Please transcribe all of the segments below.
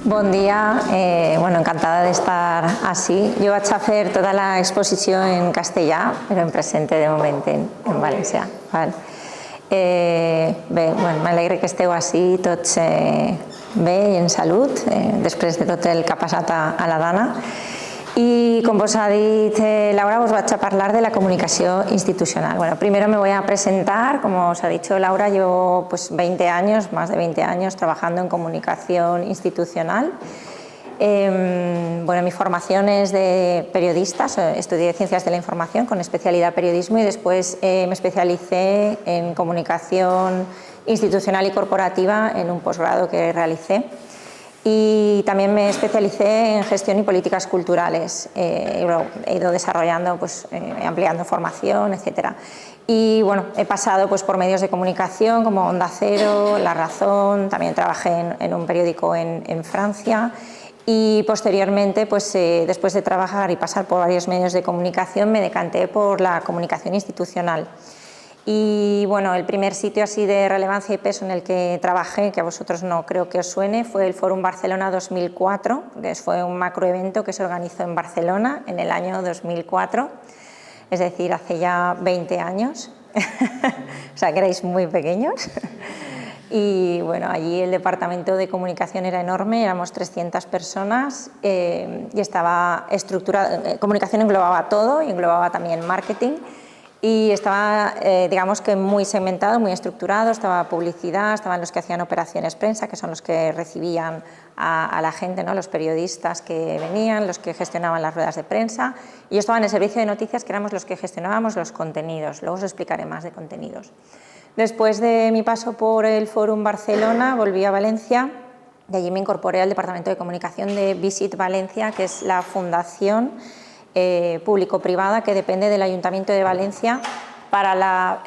Bon dia, bueno, encantada de estar així. Jo vaig a fer tota la exposició en castellà, però em presente de moment en valencià. Val? Bé, bueno, m'alegre que esteu així tots bé i en salut, després de tot el que ha passat a la Dana. Y como os ha dicho Laura, os voy a hablar de la comunicación institucional. Bueno, primero me voy a presentar. Como os ha dicho Laura, llevo pues 20 años, más de 20 años trabajando en comunicación institucional. Bueno, mi formación es de periodista, estudié Ciencias de la Información con especialidad periodismo y después me especialicé en comunicación institucional y corporativa en un posgrado que realicé. Y también me especialicé en gestión y políticas culturales. He ido desarrollando, pues, ampliando formación, etc. Y bueno, he pasado pues, por medios de comunicación como Onda Cero, La Razón, también trabajé en un periódico en Francia y posteriormente, pues, después de trabajar y pasar por varios medios de comunicación, me decanté por la comunicación institucional. Y bueno, el primer sitio así de relevancia y peso en el que trabajé, que a vosotros no creo que os suene, fue el Fórum Barcelona 2004, que fue un macroevento que se organizó en Barcelona en el año 2004, es decir, hace ya 20 años, o sea que erais muy pequeños. Y bueno, allí el departamento de comunicación era enorme, éramos 300 personas y estaba estructurado, comunicación englobaba todo y englobaba también marketing. Y estaba, digamos que muy segmentado, muy estructurado, estaba publicidad, estaban los que hacían operaciones prensa, que son los que recibían a la gente, ¿no? Los periodistas que venían, los que gestionaban las ruedas de prensa, y yo estaba en el servicio de noticias, que éramos los que gestionábamos los contenidos. Luego os explicaré más de contenidos. Después de mi paso por el Fórum Barcelona, volví a Valencia, y allí me incorporé al departamento de comunicación de Visit Valencia, que es la fundación público-privada que depende del Ayuntamiento de Valencia para la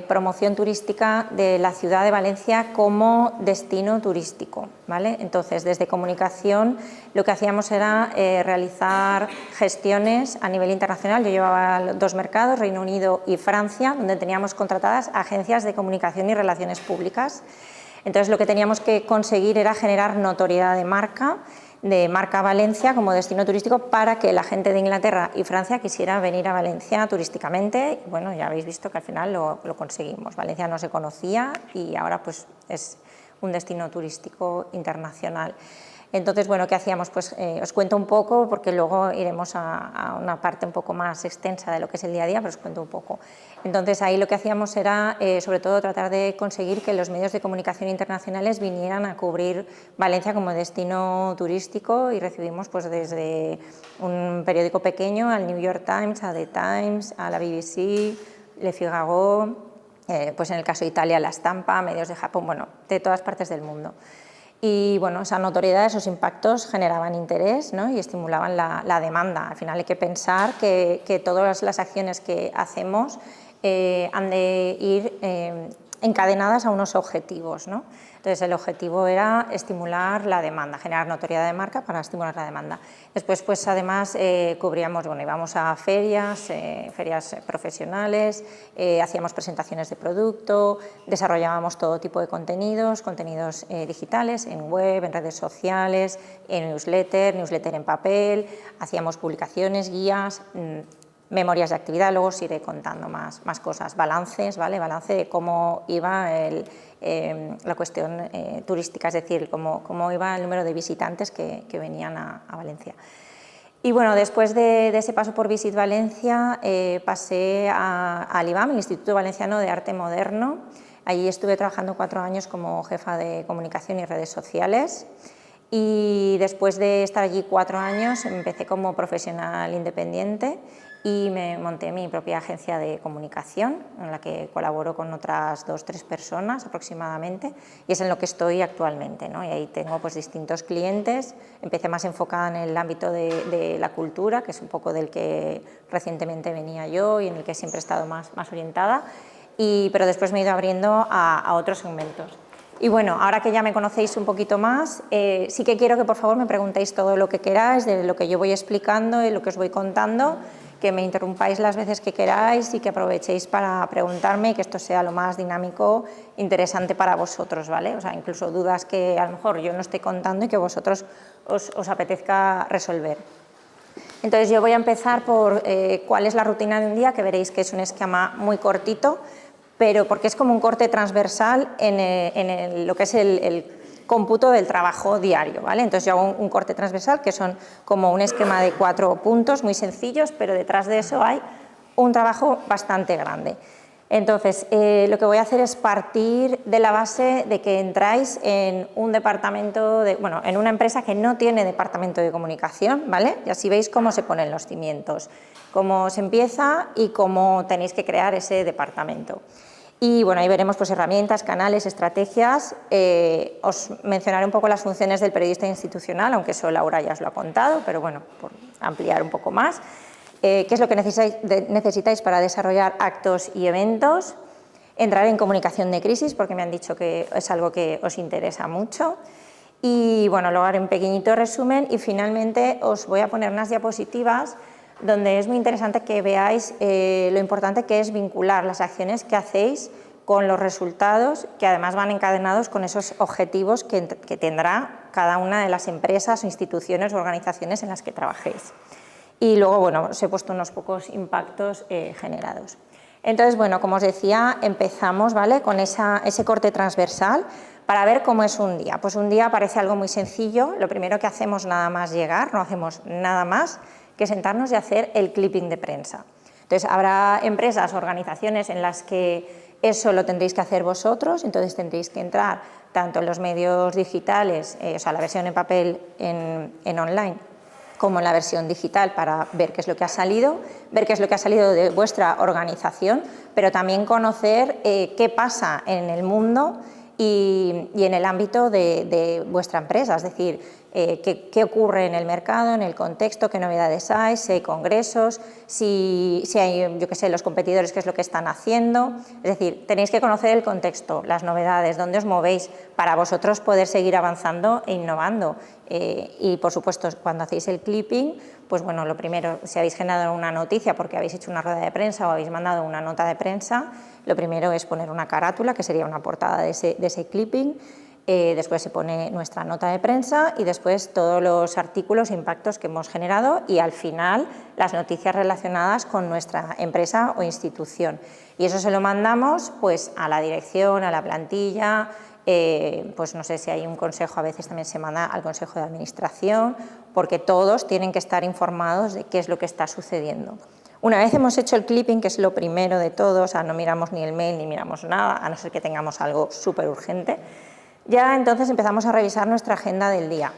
promoción turística de la ciudad de Valencia como destino turístico, ¿vale? Entonces, desde comunicación lo que hacíamos era realizar gestiones a nivel internacional. Yo llevaba dos mercados, Reino Unido y Francia, donde teníamos contratadas agencias de comunicación y relaciones públicas. Entonces, lo que teníamos que conseguir era generar notoriedad de marca Valencia como destino turístico para que la gente de Inglaterra y Francia quisiera venir a Valencia turísticamente. Bueno, ya habéis visto que al final lo conseguimos. Valencia no se conocía y ahora pues es un destino turístico internacional. Entonces, bueno, ¿qué hacíamos? Pues os cuento un poco, porque luego iremos a una parte un poco más extensa de lo que es el día a día, pero os cuento un poco. Entonces, ahí lo que hacíamos era, sobre todo, tratar de conseguir que los medios de comunicación internacionales vinieran a cubrir Valencia como destino turístico, y recibimos pues desde un periódico pequeño al New York Times, a The Times, a la BBC, Le Figaro, pues en el caso de Italia, La Stampa, medios de Japón, bueno, de todas partes del mundo. Y bueno, esa notoriedad, esos impactos generaban interés, ¿no? Y estimulaban la demanda. Al final hay que pensar que todas las acciones que hacemos han de ir encadenadas a unos objetivos, ¿no? Entonces, el objetivo era estimular la demanda, generar notoriedad de marca para estimular la demanda. Después, pues además, cubríamos, bueno, íbamos a ferias profesionales, hacíamos presentaciones de producto, desarrollábamos todo tipo de contenidos digitales, en web, en redes sociales, en newsletter en papel, hacíamos publicaciones, guías, memorias de actividad. Luego os iré contando más cosas, balances, ¿vale? Balance de cómo iba la cuestión turística, es decir, cómo iba el número de visitantes que venían a Valencia. Y bueno, después de ese paso por Visit Valencia, pasé al IVAM, el Instituto Valenciano de Arte Moderno. Allí estuve trabajando 4 años como jefa de comunicación y redes sociales. Y después de estar allí 4 años, empecé como profesional independiente y me monté mi propia agencia de comunicación, en la que colaboro con otras 2 o 3 personas aproximadamente, y es en lo que estoy actualmente, ¿no? Y ahí tengo pues distintos clientes. Empecé más enfocada en el ámbito de la cultura, que es un poco del que recientemente venía yo y en el que siempre he estado más orientada, pero después me he ido abriendo a otros segmentos. Y bueno, ahora que ya me conocéis un poquito más, sí que quiero que por favor me preguntéis todo lo que queráis de lo que yo voy explicando y lo que os voy contando, que me interrumpáis las veces que queráis y que aprovechéis para preguntarme y que esto sea lo más dinámico, interesante para vosotros, ¿vale? O sea, incluso dudas que a lo mejor yo no estoy contando y que vosotros os apetezca resolver. Entonces yo voy a empezar por cuál es la rutina de un día, que veréis que es un esquema muy cortito, pero porque es como un corte transversal en lo que es el cómputo del trabajo diario, ¿vale? Entonces yo hago un corte transversal que son como un esquema de 4 puntos muy sencillos, pero detrás de eso hay un trabajo bastante grande. Entonces, lo que voy a hacer es partir de la base de que entráis en un departamento, en una empresa que no tiene departamento de comunicación, ¿vale? Y así veis cómo se ponen los cimientos, cómo se empieza y cómo tenéis que crear ese departamento. Y bueno, ahí veremos pues herramientas, canales, estrategias. Os mencionaré un poco las funciones del periodista institucional, aunque eso Laura ya os lo ha contado, pero bueno, por ampliar un poco más. ¿Qué es lo que necesitáis para desarrollar actos y eventos? Entrar en comunicación de crisis, porque me han dicho que es algo que os interesa mucho. Y bueno, luego haré un pequeñito resumen y finalmente os voy a poner unas diapositivas donde es muy interesante que veáis lo importante que es vincular las acciones que hacéis con los resultados, que además van encadenados con esos objetivos que tendrá cada una de las empresas, instituciones o organizaciones en las que trabajéis. Y luego, bueno, os he puesto unos pocos impactos generados. Entonces, bueno, como os decía, empezamos, ¿vale?, con ese corte transversal para ver cómo es un día. Pues un día parece algo muy sencillo. Lo primero que hacemos nada más llegar, no hacemos nada más que sentarnos y hacer el clipping de prensa. Entonces, habrá empresas, organizaciones en las que eso lo tendréis que hacer vosotros, entonces tendréis que entrar tanto en los medios digitales, o sea, la versión en papel en online, como en la versión digital para ver qué es lo que ha salido, ver qué es lo que ha salido de vuestra organización, pero también conocer qué pasa en el mundo y en el ámbito de vuestra empresa, es decir, qué ocurre en el mercado, en el contexto, qué novedades hay, si hay congresos, si hay, yo qué sé, los competidores, qué es lo que están haciendo. Es decir, tenéis que conocer el contexto, las novedades, dónde os movéis, para vosotros poder seguir avanzando e innovando. Y, por supuesto, cuando hacéis el clipping, pues bueno, lo primero, si habéis generado una noticia porque habéis hecho una rueda de prensa o habéis mandado una nota de prensa, lo primero es poner una carátula, que sería una portada de ese clipping. Después se pone nuestra nota de prensa y después todos los artículos e impactos que hemos generado y al final las noticias relacionadas con nuestra empresa o institución. Y eso se lo mandamos pues a la dirección, a la plantilla, pues no sé si hay un consejo, a veces también se manda al consejo de administración, porque todos tienen que estar informados de qué es lo que está sucediendo. Una vez hemos hecho el clipping, que es lo primero de todo, o sea, no miramos ni el mail ni miramos nada, a no ser que tengamos algo súper urgente, ya entonces empezamos a revisar nuestra agenda del día.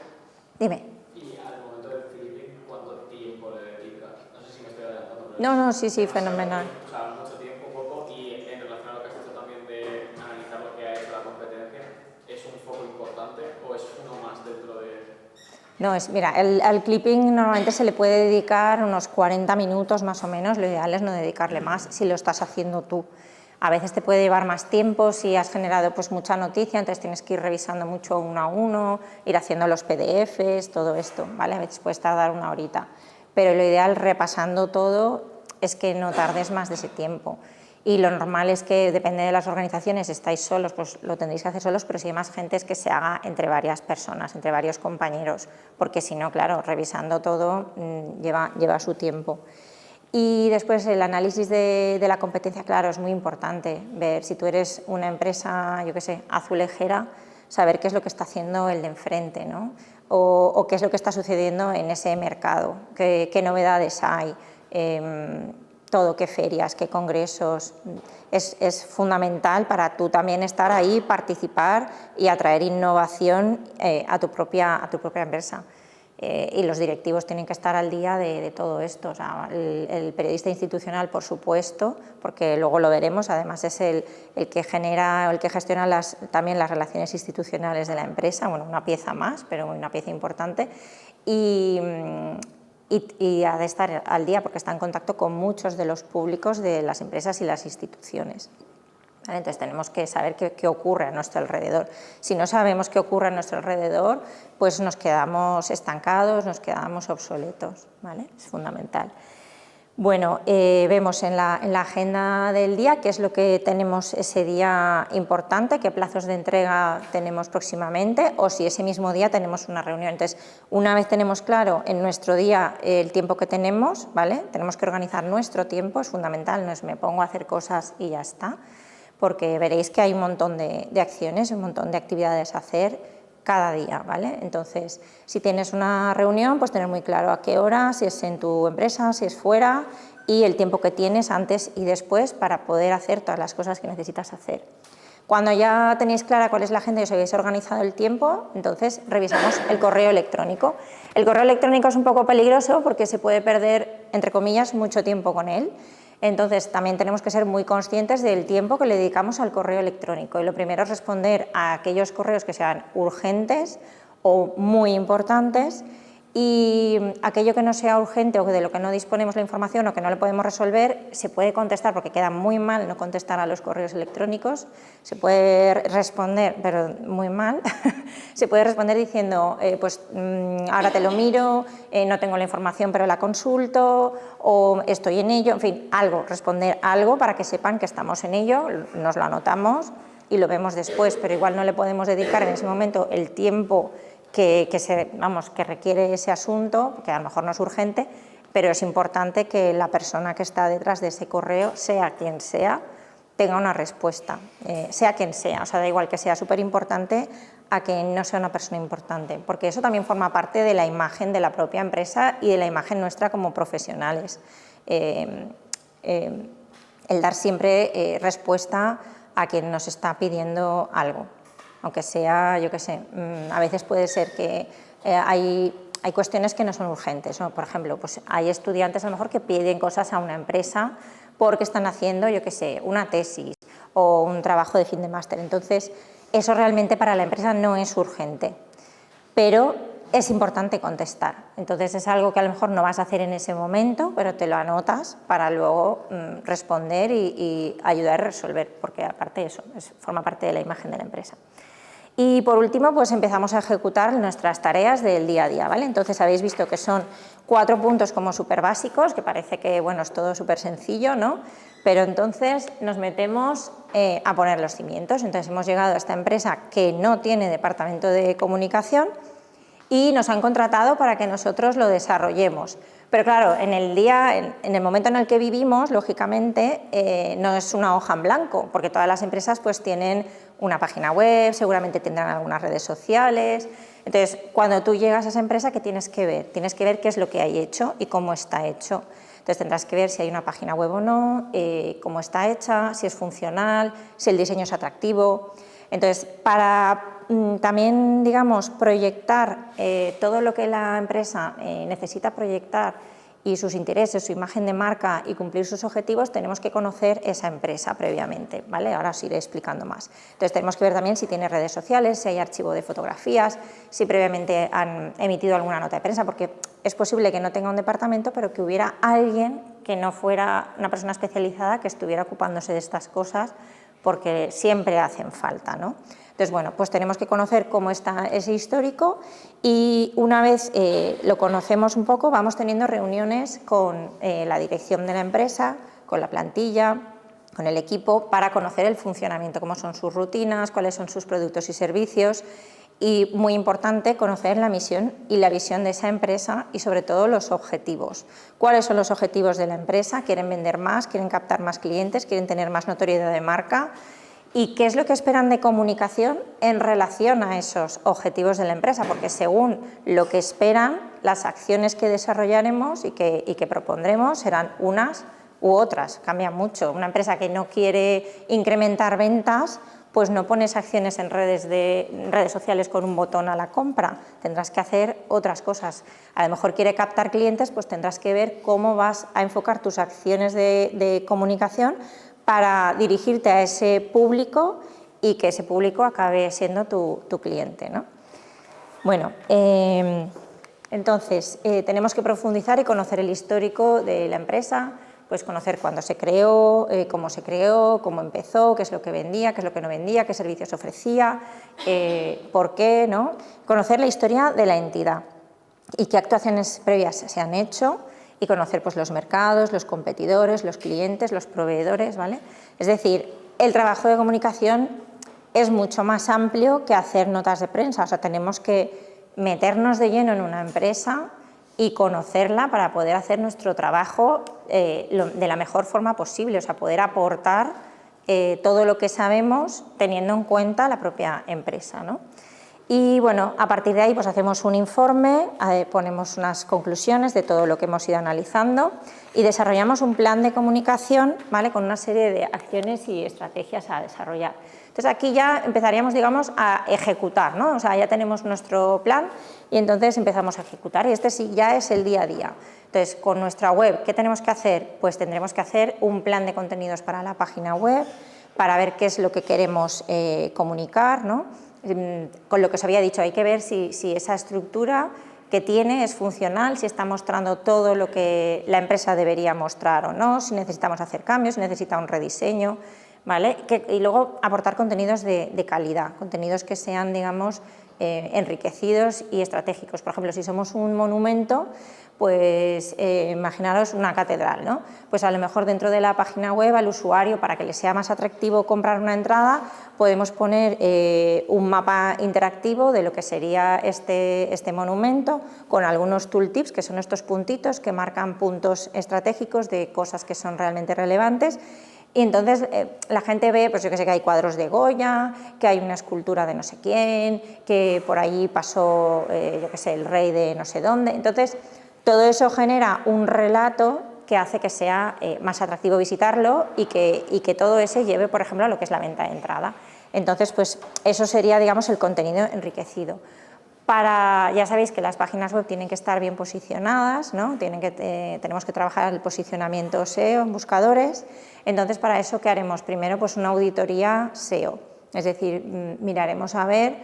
Dime. Y al momento del clipping, ¿cuánto tiempo le dedicas? No sé si me estoy adelantando. No, sí, fenomenal. O sea, mucho tiempo, poco, y en relación a lo que has dicho también de analizar lo que ha hecho la competencia, ¿es un foco importante o es uno más dentro de...? No, mira, al clipping normalmente se le puede dedicar unos 40 minutos más o menos, lo ideal es no dedicarle más si lo estás haciendo tú. A veces te puede llevar más tiempo si has generado pues mucha noticia, entonces tienes que ir revisando mucho uno a uno, ir haciendo los PDFs, todo esto, ¿vale? A veces puedes tardar una horita, pero lo ideal repasando todo es que no tardes más de ese tiempo. Y lo normal es que, depende de las organizaciones, estáis solos, pues lo tendréis que hacer solos, pero si hay más gente es que se haga entre varias personas, entre varios compañeros, porque si no, claro, revisando todo lleva su tiempo. Y después el análisis de la competencia, claro, es muy importante ver si tú eres una empresa, yo qué sé, azulejera, saber qué es lo que está haciendo el de enfrente, ¿no? O qué es lo que está sucediendo en ese mercado, qué novedades hay, todo, qué ferias, qué congresos. Es fundamental para tú también estar ahí, participar y atraer innovación a tu propia empresa. Y los directivos tienen que estar al día de todo esto. O sea, el periodista institucional, por supuesto, porque luego lo veremos, además es el que genera, el que gestiona también las relaciones institucionales de la empresa, bueno, una pieza más, pero una pieza importante, y ha de estar al día porque está en contacto con muchos de los públicos de las empresas y las instituciones. ¿Vale? Entonces tenemos que saber qué ocurre a nuestro alrededor. Si no sabemos qué ocurre a nuestro alrededor, pues nos quedamos estancados, nos quedamos obsoletos, ¿vale? Es fundamental. Bueno, vemos en la agenda del día qué es lo que tenemos ese día importante, qué plazos de entrega tenemos próximamente o si ese mismo día tenemos una reunión. Entonces, una vez tenemos claro en nuestro día el tiempo que tenemos, ¿vale? Tenemos que organizar nuestro tiempo, es fundamental, no es me pongo a hacer cosas y ya está, porque veréis que hay un montón de acciones, un montón de actividades a hacer cada día, ¿vale? Entonces, si tienes una reunión, pues tener muy claro a qué hora, si es en tu empresa, si es fuera y el tiempo que tienes antes y después para poder hacer todas las cosas que necesitas hacer. Cuando ya tenéis clara cuál es la agenda y os habéis organizado el tiempo, entonces revisamos el correo electrónico. El correo electrónico es un poco peligroso porque se puede perder, entre comillas, mucho tiempo con él. Entonces, también tenemos que ser muy conscientes del tiempo que le dedicamos al correo electrónico. Y lo primero es responder a aquellos correos que sean urgentes o muy importantes, y aquello que no sea urgente o de lo que no disponemos la información o que no le podemos resolver, se puede contestar, porque queda muy mal no contestar a los correos electrónicos, se puede responder, pero muy mal, se puede responder diciendo, ahora te lo miro, no tengo la información pero la consulto, o estoy en ello, en fin, algo, responder algo para que sepan que estamos en ello, nos lo anotamos y lo vemos después, pero igual no le podemos dedicar en ese momento el tiempo que requiere ese asunto, que a lo mejor no es urgente, pero es importante que la persona que está detrás de ese correo, sea quien sea, tenga una respuesta, sea quien sea, o sea, da igual que sea súper importante a que no sea una persona importante, porque eso también forma parte de la imagen de la propia empresa y de la imagen nuestra como profesionales. El dar siempre respuesta a quien nos está pidiendo algo. Aunque sea, yo qué sé, a veces puede ser que hay cuestiones que no son urgentes, ¿no? Por ejemplo, pues hay estudiantes a lo mejor que piden cosas a una empresa porque están haciendo, yo qué sé, una tesis o un trabajo de fin de máster. Entonces, eso realmente para la empresa no es urgente, pero es importante contestar. Entonces, es algo que a lo mejor no vas a hacer en ese momento, pero te lo anotas para luego responder y ayudar a resolver, porque aparte de eso, forma parte de la imagen de la empresa. Y por último, pues empezamos a ejecutar nuestras tareas del día a día, ¿vale? Entonces habéis visto que son 4 puntos como súper básicos, que parece que, bueno, es todo súper sencillo, ¿no? Pero entonces nos metemos a poner los cimientos. Entonces hemos llegado a esta empresa que no tiene departamento de comunicación y nos han contratado para que nosotros lo desarrollemos. Pero claro, en el momento en el que vivimos, lógicamente, no es una hoja en blanco, porque todas las empresas pues tienen una página web, seguramente tendrán algunas redes sociales. Entonces, cuando tú llegas a esa empresa, ¿qué tienes que ver? Tienes que ver qué es lo que hay hecho y cómo está hecho. Entonces, tendrás que ver si hay una página web o no, cómo está hecha, si es funcional, si el diseño es atractivo. Entonces, para también, digamos, proyectar todo lo que la empresa necesita proyectar y sus intereses, su imagen de marca y cumplir sus objetivos, tenemos que conocer esa empresa previamente, ¿vale? Ahora os iré explicando más. Entonces tenemos que ver también si tiene redes sociales, si hay archivo de fotografías, si previamente han emitido alguna nota de prensa, porque es posible que no tenga un departamento, pero que hubiera alguien que no fuera una persona especializada que estuviera ocupándose de estas cosas, porque siempre hacen falta, ¿no? Entonces, bueno, pues tenemos que conocer cómo está ese histórico y una vez lo conocemos un poco, vamos teniendo reuniones con la dirección de la empresa, con la plantilla, con el equipo, para conocer el funcionamiento, cómo son sus rutinas, cuáles son sus productos y servicios, y muy importante conocer la misión y la visión de esa empresa y sobre todo los objetivos. ¿Cuáles son los objetivos de la empresa? ¿Quieren vender más? ¿Quieren captar más clientes? ¿Quieren tener más notoriedad de marca? ¿Y qué es lo que esperan de comunicación en relación a esos objetivos de la empresa? Porque según lo que esperan, las acciones que desarrollaremos y que propondremos serán unas u otras, cambia mucho. Una empresa que no quiere incrementar ventas, pues no pones acciones en redes sociales con un botón a la compra, tendrás que hacer otras cosas. A lo mejor quiere captar clientes, pues tendrás que ver cómo vas a enfocar tus acciones de comunicación para dirigirte a ese público y que ese público acabe siendo tu cliente, ¿no? Bueno, entonces tenemos que profundizar y conocer el histórico de la empresa, pues conocer cuándo se creó, cómo empezó, qué es lo que vendía, qué es lo que no vendía, qué servicios ofrecía, por qué, ¿no? Conocer la historia de la entidad y qué actuaciones previas se han hecho y conocer pues, los mercados, los competidores, los clientes, los proveedores, ¿vale? Es decir, el trabajo de comunicación es mucho más amplio que hacer notas de prensa, o sea, tenemos que meternos de lleno en una empresa y conocerla para poder hacer nuestro trabajo de la mejor forma posible, o sea, poder aportar todo lo que sabemos teniendo en cuenta la propia empresa, ¿no? Y bueno, a partir de ahí pues hacemos un informe, ponemos unas conclusiones de todo lo que hemos ido analizando y desarrollamos un plan de comunicación, ¿vale? Con una serie de acciones y estrategias a desarrollar. Entonces aquí ya empezaríamos, digamos, a ejecutar, ¿no? O sea, ya tenemos nuestro plan y entonces empezamos a ejecutar y este sí ya es el día a día. Entonces, con nuestra web, ¿qué tenemos que hacer? Pues tendremos que hacer un plan de contenidos para la página web, para ver qué es lo que queremos comunicar, ¿no? Con lo que os había dicho, hay que ver si esa estructura que tiene es funcional, si está mostrando todo lo que la empresa debería mostrar o no, si necesitamos hacer cambios, si necesita un rediseño, ¿vale? Y luego aportar contenidos de calidad, contenidos que sean, digamos, enriquecidos y estratégicos. Por ejemplo, si somos un monumento, pues imaginaros una catedral, ¿no? Pues a lo mejor dentro de la página web al usuario, para que le sea más atractivo comprar una entrada, podemos poner un mapa interactivo de lo que sería este monumento, con algunos tooltips, que son estos puntitos que marcan puntos estratégicos de cosas que son realmente relevantes. Y entonces la gente ve, pues yo que sé, que hay cuadros de Goya, que hay una escultura de no sé quién, que por allí pasó, yo que sé, el rey de no sé dónde. Entonces, todo eso genera un relato que hace que sea más atractivo visitarlo y que todo eso lleve, por ejemplo, a lo que es la venta de entrada. Entonces, pues eso sería, digamos, el contenido enriquecido. Ya sabéis que las páginas web tienen que estar bien posicionadas, ¿no? Tenemos que trabajar el posicionamiento SEO en buscadores. Entonces, para eso, ¿qué haremos? Primero, pues una auditoría SEO, es decir, miraremos a ver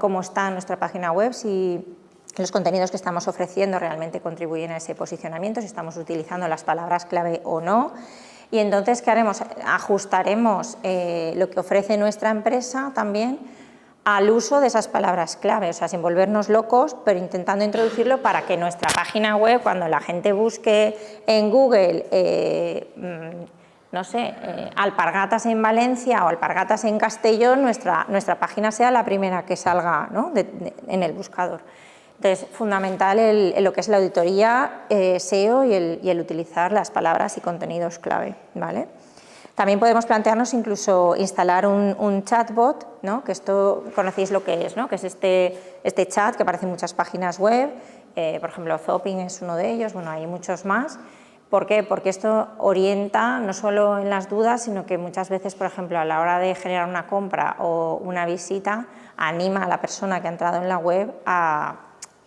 cómo está nuestra página web, si los contenidos que estamos ofreciendo realmente contribuyen a ese posicionamiento, si estamos utilizando las palabras clave o no. Y entonces, ¿qué haremos? Ajustaremos lo que ofrece nuestra empresa también al uso de esas palabras clave, o sea, sin volvernos locos, pero intentando introducirlo para que nuestra página web, cuando la gente busque en Google, no sé, alpargatas en Valencia o alpargatas en Castellón, nuestra página sea la primera que salga, ¿no? en el buscador. Entonces, fundamental lo que es la auditoría SEO y el utilizar las palabras y contenidos clave, ¿vale? También podemos plantearnos incluso instalar un chatbot, ¿no? Que esto conocéis lo que es, ¿no? Que es este chat que aparece en muchas páginas web, por ejemplo, Zopin es uno de ellos, bueno, hay muchos más. ¿Por qué? Porque esto orienta no solo en las dudas, sino que muchas veces, por ejemplo, a la hora de generar una compra o una visita, anima a la persona que ha entrado en la web a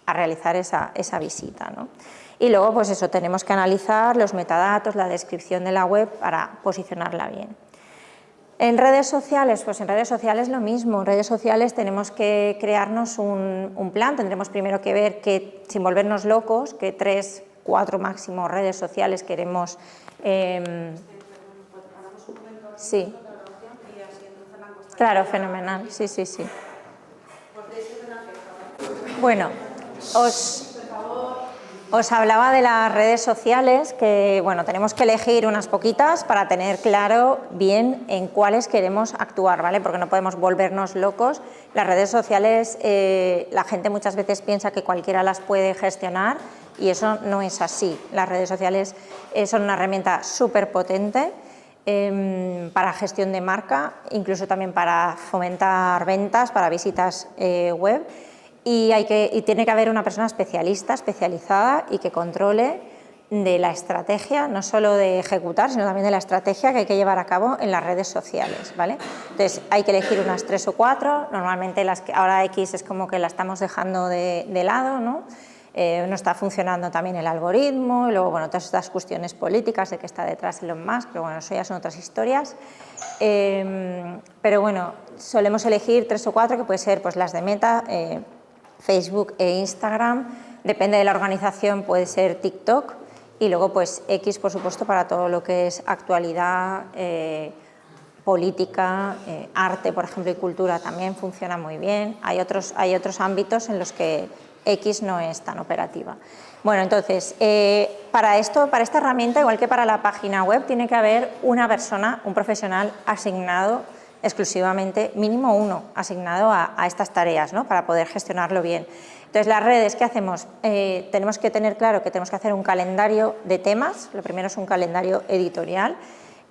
realizar esa visita, ¿no? Y luego, pues eso, tenemos que analizar los metadatos, la descripción de la web para posicionarla bien. En redes sociales, pues en redes sociales lo mismo. En redes sociales tenemos que crearnos un plan. Tendremos primero que ver que, sin volvernos locos, que 3, 4 máximo redes sociales queremos. Sí. Claro, fenomenal. Sí, sí, sí. Bueno, os hablaba de las redes sociales, que bueno, tenemos que elegir unas poquitas para tener claro bien en cuáles queremos actuar, ¿vale? Porque no podemos volvernos locos. Las redes sociales, la gente muchas veces piensa que cualquiera las puede gestionar y eso no es así. Las redes sociales son una herramienta súper potente para gestión de marca, incluso también para fomentar ventas, para visitas web. Y tiene que haber una persona especializada y que controle de la estrategia, no solo de ejecutar, sino también de la estrategia que hay que llevar a cabo en las redes sociales, ¿vale? Entonces, hay que elegir unas 3 o 4, normalmente ahora X es como que la estamos dejando de lado, ¿no? No está funcionando también el algoritmo, y luego, bueno, todas estas cuestiones políticas de que está detrás Elon Musk, pero bueno, eso ya son otras historias. Pero bueno, solemos elegir 3 o 4, que puede ser pues las de Meta, Facebook e Instagram, depende de la organización, puede ser TikTok, y luego pues X, por supuesto, para todo lo que es actualidad, política, arte, por ejemplo, y cultura también funciona muy bien. Hay otros ámbitos en los que X no es tan operativa. Bueno, entonces, para esta herramienta, igual que para la página web, tiene que haber una persona, un profesional asignado exclusivamente, mínimo uno, asignado a estas tareas, ¿no? Para poder gestionarlo bien. Entonces, las redes, ¿qué hacemos? Tenemos que tener claro que tenemos que hacer un calendario de temas. Lo primero es un calendario editorial.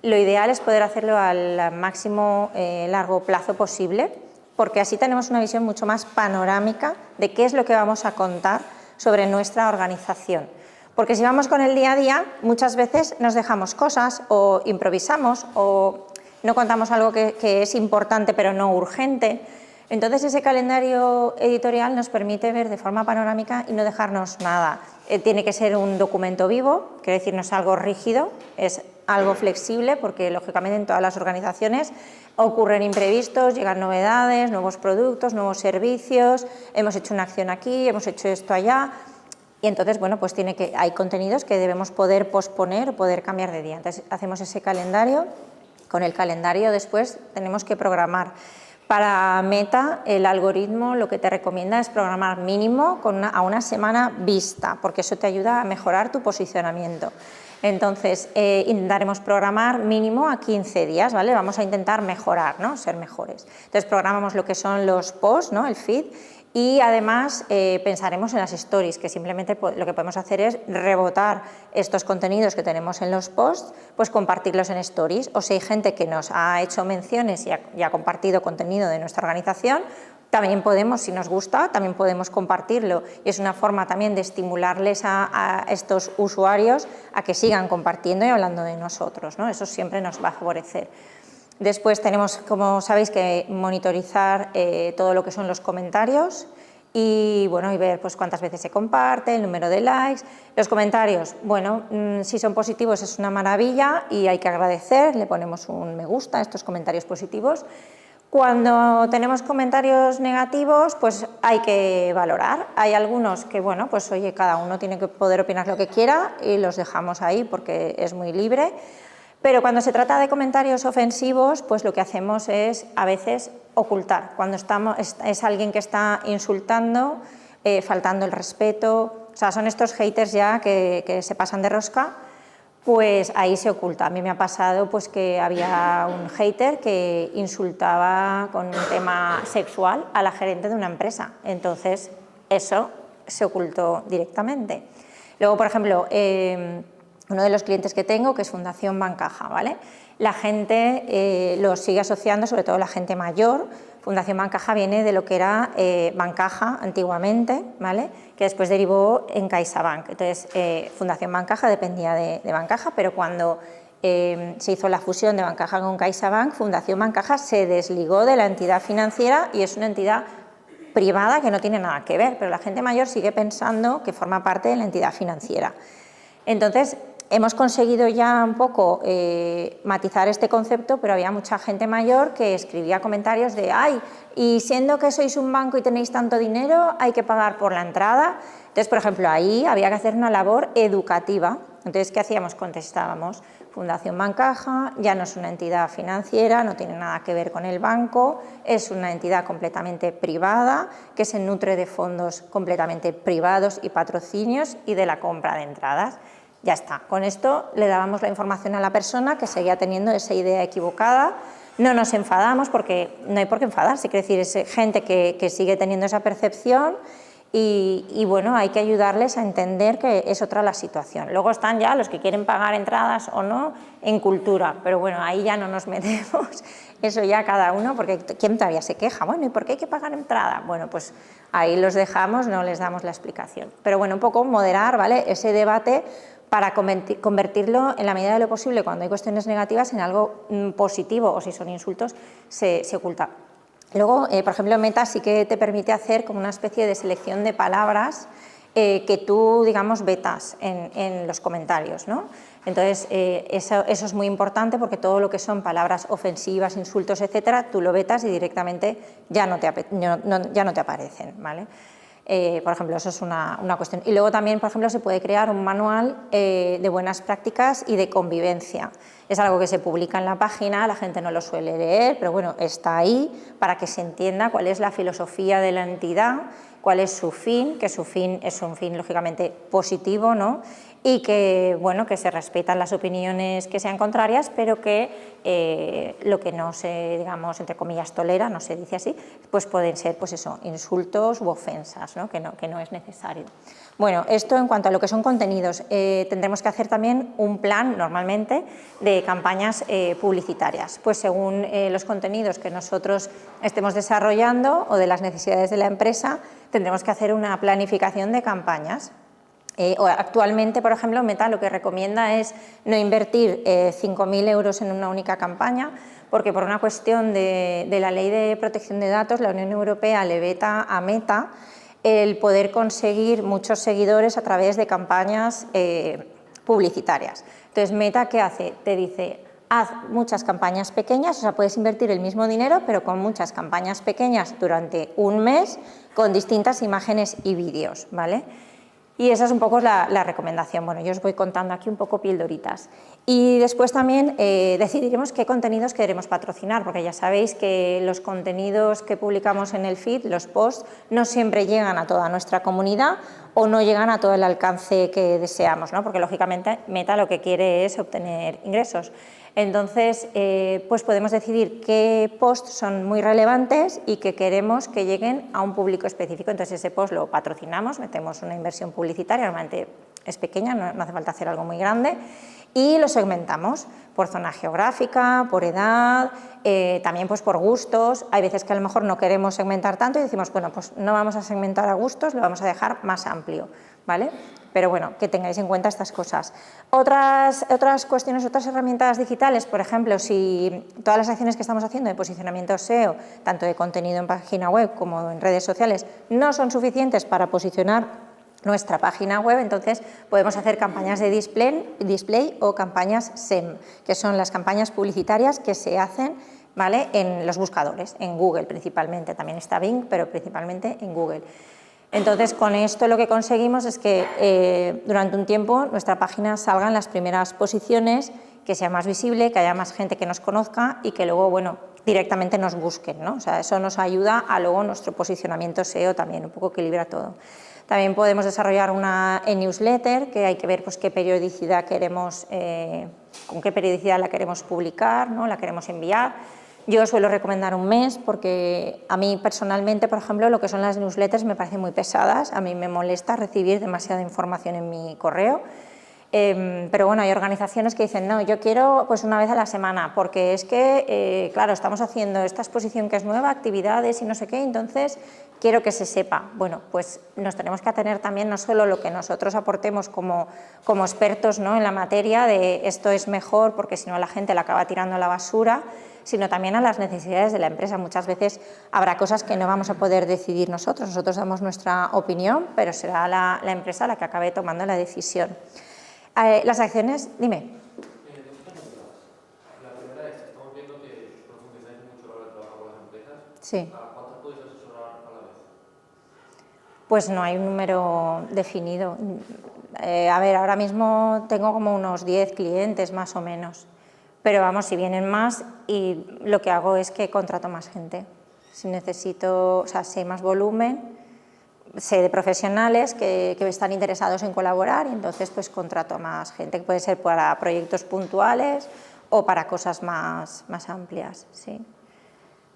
Lo ideal es poder hacerlo al máximo largo plazo posible, porque así tenemos una visión mucho más panorámica de qué es lo que vamos a contar sobre nuestra organización. Porque si vamos con el día a día, muchas veces nos dejamos cosas o improvisamos o no contamos algo que es importante pero no urgente. Entonces, ese calendario editorial nos permite ver de forma panorámica y no dejarnos nada. Tiene que ser un documento vivo, quiere decir, no es algo rígido, es algo flexible, porque lógicamente en todas las organizaciones ocurren imprevistos, llegan novedades, nuevos productos, nuevos servicios, hemos hecho una acción aquí, hemos hecho esto allá, y entonces, bueno, pues hay contenidos que debemos poder posponer o poder cambiar de día. Entonces, hacemos ese calendario, con el calendario después tenemos que programar. Para Meta, el algoritmo lo que te recomienda es programar mínimo a una semana vista, porque eso te ayuda a mejorar tu posicionamiento. Entonces, intentaremos programar mínimo a 15 días, ¿vale? Vamos a intentar mejorar, ¿no? Ser mejores. Entonces, programamos lo que son los posts, ¿no? El feed. Y además pensaremos en las stories, que simplemente lo que podemos hacer es rebotar estos contenidos que tenemos en los posts, pues compartirlos en stories. O si hay gente que nos ha hecho menciones y ha compartido contenido de nuestra organización, también podemos, si nos gusta, también podemos compartirlo. Y es una forma también de estimularles a estos usuarios a que sigan compartiendo y hablando de nosotros, ¿no? Eso siempre nos va a favorecer. Después tenemos, como sabéis, que monitorizar todo lo que son los comentarios y, bueno, y ver pues, cuántas veces se comparte, el número de likes. Los comentarios, bueno, si son positivos es una maravilla y hay que agradecer, le ponemos un me gusta a estos comentarios positivos. Cuando tenemos comentarios negativos, pues hay que valorar. Hay algunos que, bueno, pues oye, cada uno tiene que poder opinar lo que quiera y los dejamos ahí porque es muy libre. Pero cuando se trata de comentarios ofensivos, pues lo que hacemos es a veces ocultar. Cuando es alguien que está insultando, faltando el respeto, o sea, son estos haters ya que se pasan de rosca, pues ahí se oculta. A mí me ha pasado pues que había un hater que insultaba con un tema sexual a la gerente de una empresa. Entonces, eso se ocultó directamente. Luego, por ejemplo, uno de los clientes que tengo, que es Fundación Bancaja, ¿vale? La gente lo sigue asociando, sobre todo la gente mayor. Fundación Bancaja viene de lo que era Bancaja antiguamente, ¿vale? Que después derivó en CaixaBank. Entonces, Fundación Bancaja dependía de Bancaja, pero cuando se hizo la fusión de Bancaja con CaixaBank, Fundación Bancaja se desligó de la entidad financiera y es una entidad privada que no tiene nada que ver, pero la gente mayor sigue pensando que forma parte de la entidad financiera. Entonces, hemos conseguido ya un poco matizar este concepto, pero había mucha gente mayor que escribía comentarios de ¡ay! Y siendo que sois un banco y tenéis tanto dinero, hay que pagar por la entrada. Entonces, por ejemplo, ahí había que hacer una labor educativa. Entonces, ¿qué hacíamos? Contestábamos, Fundación Bancaja ya no es una entidad financiera, no tiene nada que ver con el banco, es una entidad completamente privada que se nutre de fondos completamente privados y patrocinios y de la compra de entradas. Ya está, con esto le dábamos la información a la persona que seguía teniendo esa idea equivocada, no nos enfadamos porque no hay por qué enfadarse, quiere decir, es gente que sigue teniendo esa percepción y bueno, hay que ayudarles a entender que es otra la situación. Luego están ya los que quieren pagar entradas o no en cultura, pero bueno, ahí ya no nos metemos, eso ya cada uno, porque ¿quién todavía se queja? Bueno, ¿y por qué hay que pagar entrada? Bueno, pues ahí los dejamos, no les damos la explicación. Pero bueno, un poco moderar, ¿vale?, ese debate para convertirlo, en la medida de lo posible, cuando hay cuestiones negativas, en algo positivo, o si son insultos, se oculta. Luego, por ejemplo, Meta sí que te permite hacer como una especie de selección de palabras que tú, digamos, vetas en los comentarios, ¿no? Entonces, eso es muy importante porque todo lo que son palabras ofensivas, insultos, etcétera, tú lo vetas y directamente ya no te aparecen, ¿vale? Por ejemplo, eso es una cuestión. Y luego también, por ejemplo, se puede crear un manual de buenas prácticas y de convivencia. Es algo que se publica en la página, la gente no lo suele leer, pero bueno, está ahí para que se entienda cuál es la filosofía de la entidad, cuál es su fin, que su fin es un fin lógicamente positivo, ¿no? Y que, bueno, que se respetan las opiniones que sean contrarias, pero que lo que no se, digamos, entre comillas, tolera, no se dice así, pues pueden ser, pues eso, insultos u ofensas, ¿no? Que no es necesario. Bueno, esto en cuanto a lo que son contenidos, tendremos que hacer también un plan, normalmente, de campañas publicitarias, pues según los contenidos que nosotros estemos desarrollando o de las necesidades de la empresa, tendremos que hacer una planificación de campañas. Actualmente, por ejemplo, Meta lo que recomienda es no invertir 5.000 euros en una única campaña, porque por una cuestión de la Ley de Protección de Datos, la Unión Europea le veta a Meta el poder conseguir muchos seguidores a través de campañas publicitarias. Entonces, Meta, ¿qué hace? Te dice, haz muchas campañas pequeñas, o sea, puedes invertir el mismo dinero, pero con muchas campañas pequeñas durante un mes, con distintas imágenes y vídeos, ¿vale? Y esa es un poco la recomendación. Bueno, yo os voy contando aquí un poco pildoritas. Y después también decidiremos qué contenidos queremos patrocinar, porque ya sabéis que los contenidos que publicamos en el feed, los posts, no siempre llegan a toda nuestra comunidad o no llegan a todo el alcance que deseamos, ¿no? Porque lógicamente Meta lo que quiere es obtener ingresos. Entonces, pues podemos decidir qué posts son muy relevantes y que queremos que lleguen a un público específico. Entonces, ese post lo patrocinamos, metemos una inversión publicitaria, normalmente es pequeña, no hace falta hacer algo muy grande, y lo segmentamos por zona geográfica, por edad, también pues por gustos. Hay veces que a lo mejor no queremos segmentar tanto y decimos, bueno, pues no vamos a segmentar a gustos, lo vamos a dejar más amplio, ¿vale? Pero bueno, que tengáis en cuenta estas cosas. Otras cuestiones, otras herramientas digitales, por ejemplo, si todas las acciones que estamos haciendo de posicionamiento SEO, tanto de contenido en página web como en redes sociales, no son suficientes para posicionar nuestra página web, entonces podemos hacer campañas de display o campañas SEM, que son las campañas publicitarias que se hacen, ¿vale?, en los buscadores, en Google principalmente, también está Bing, pero principalmente en Google. Entonces, con esto lo que conseguimos es que durante un tiempo nuestra página salga en las primeras posiciones, que sea más visible, que haya más gente que nos conozca y que luego, bueno, directamente nos busquen, ¿no? O sea, eso nos ayuda a luego nuestro posicionamiento SEO también, un poco equilibra todo. También podemos desarrollar una e-newsletter, que hay que ver pues, qué periodicidad queremos, con qué periodicidad la queremos publicar, ¿no?, la queremos enviar. Yo suelo recomendar un mes porque a mí personalmente, por ejemplo, lo que son las newsletters me parecen muy pesadas, a mí me molesta recibir demasiada información en mi correo, pero bueno, hay organizaciones que dicen, no, yo quiero pues una vez a la semana, porque es que, claro, estamos haciendo esta exposición que es nueva, actividades y no sé qué, entonces quiero que se sepa. Bueno, pues nos tenemos que atener también no solo lo que nosotros aportemos como expertos, ¿no?, en la materia de esto es mejor porque si no la gente la acaba tirando a la basura, sino también a las necesidades de la empresa. Muchas veces habrá cosas que no vamos a poder decidir nosotros damos nuestra opinión, pero será la empresa la que acabe tomando la decisión. Las acciones, dime. La primera es, estamos viendo que profundizáis mucho a la hora de trabajar con las empresas. Sí. ¿A cuántas podéis asesorar a la vez? Pues no hay un número definido. A ver, ahora mismo tengo como unos 10 clientes más o menos, pero vamos, si vienen más, y lo que hago es que contrato más gente. Si necesito, o sea, si hay más volumen, sé de profesionales que están interesados en colaborar y entonces pues contrato a más gente, que puede ser para proyectos puntuales o para cosas más amplias, sí.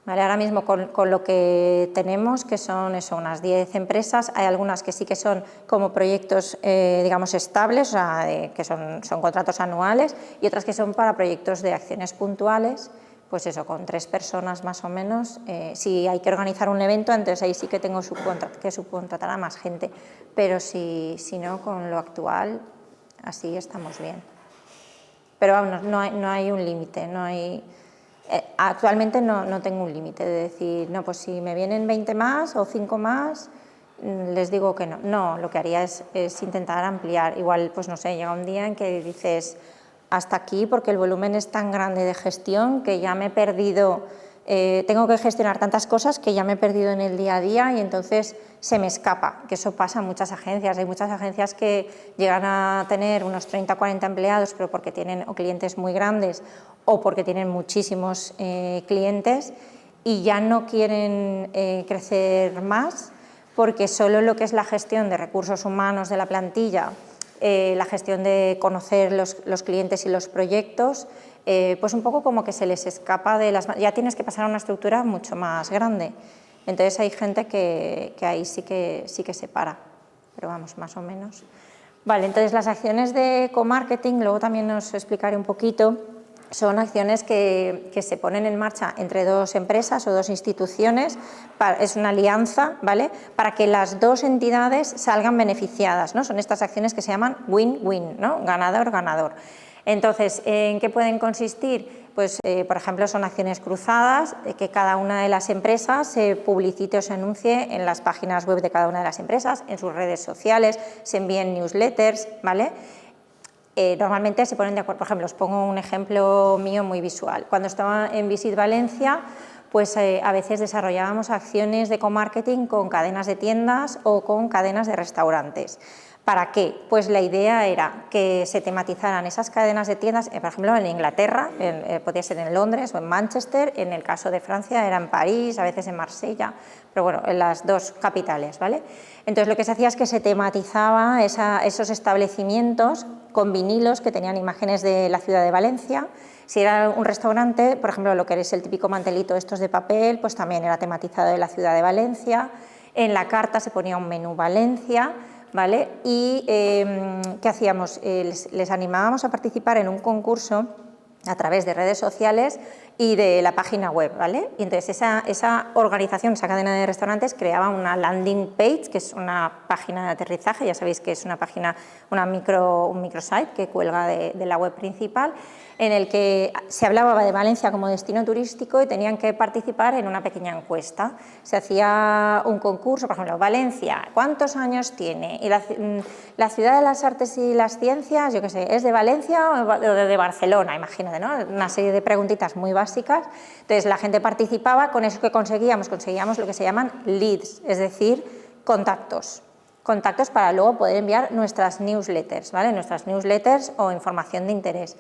Vale, ahora mismo con lo que tenemos, que son eso, unas 10 empresas, hay algunas que sí que son como proyectos, digamos, estables, o sea, que son contratos anuales, y otras que son para proyectos de acciones puntuales, pues eso, con 3 personas más o menos. Si hay que organizar un evento, entonces ahí sí que tengo que subcontratar a más gente, pero si no, con lo actual, así estamos bien. Pero vamos, no hay un límite, no hay... Actualmente no tengo un límite de decir, no, pues si me vienen 20 más o 5 más, les digo que no. No, lo que haría es intentar ampliar. Igual, pues no sé, llega un día en que dices hasta aquí porque el volumen es tan grande de gestión que ya me he perdido tengo que gestionar tantas cosas que ya me he perdido en el día a día y entonces se me escapa, que eso pasa en muchas agencias. Hay muchas agencias que llegan a tener unos 30 o 40 empleados, pero porque tienen o clientes muy grandes o porque tienen muchísimos clientes y ya no quieren crecer más, porque solo lo que es la gestión de recursos humanos de la plantilla, la gestión de conocer los clientes y los proyectos, pues un poco como que se les escapa de las... Ya tienes que pasar a una estructura mucho más grande. Entonces hay gente que ahí sí que se para, pero vamos, más o menos. Vale, entonces las acciones de co-marketing, luego también os explicaré un poquito, son acciones que se ponen en marcha entre dos empresas o dos instituciones, es una alianza, ¿vale?, para que las dos entidades salgan beneficiadas, ¿no? Son estas acciones que se llaman win-win, ¿no?, ganador-ganador. Entonces, ¿en qué pueden consistir? Pues, por ejemplo, son acciones cruzadas, que cada una de las empresas se publicite o se anuncie en las páginas web de cada una de las empresas, en sus redes sociales, se envíen newsletters, ¿vale? Normalmente se ponen de acuerdo. Por ejemplo, os pongo un ejemplo mío muy visual. Cuando estaba en Visit Valencia, pues a veces desarrollábamos acciones de co-marketing con cadenas de tiendas o con cadenas de restaurantes. ¿Para qué? Pues la idea era que se tematizaran esas cadenas de tiendas, por ejemplo, en Inglaterra, podía ser en Londres o en Manchester, en el caso de Francia era en París, a veces en Marsella, pero bueno, en las dos capitales, ¿vale? Entonces lo que se hacía es que se tematizaba esos establecimientos con vinilos que tenían imágenes de la ciudad de Valencia. Si era un restaurante, por ejemplo, lo que es el típico mantelito estos de papel, pues también era tematizado de la ciudad de Valencia. En la carta se ponía un menú Valencia, ¿vale? Y ¿qué hacíamos? Les animábamos a participar en un concurso a través de redes sociales y de la página web, ¿vale? Y entonces esa organización, esa cadena de restaurantes creaba una landing page, que es una página de aterrizaje, ya sabéis que es una página, un microsite que cuelga de la web principal, en el que se hablaba de Valencia como destino turístico y tenían que participar en una pequeña encuesta. Se hacía un concurso, por ejemplo, Valencia, ¿cuántos años tiene? Y la ciudad de las artes y las ciencias, yo qué sé, ¿es de Valencia o de Barcelona? Imagínate, ¿no? Una serie de preguntitas muy básicas. Entonces la gente participaba, con eso que conseguíamos lo que se llaman leads, es decir, contactos para luego poder enviar nuestras newsletters, ¿vale? Nuestras newsletters o información de interés.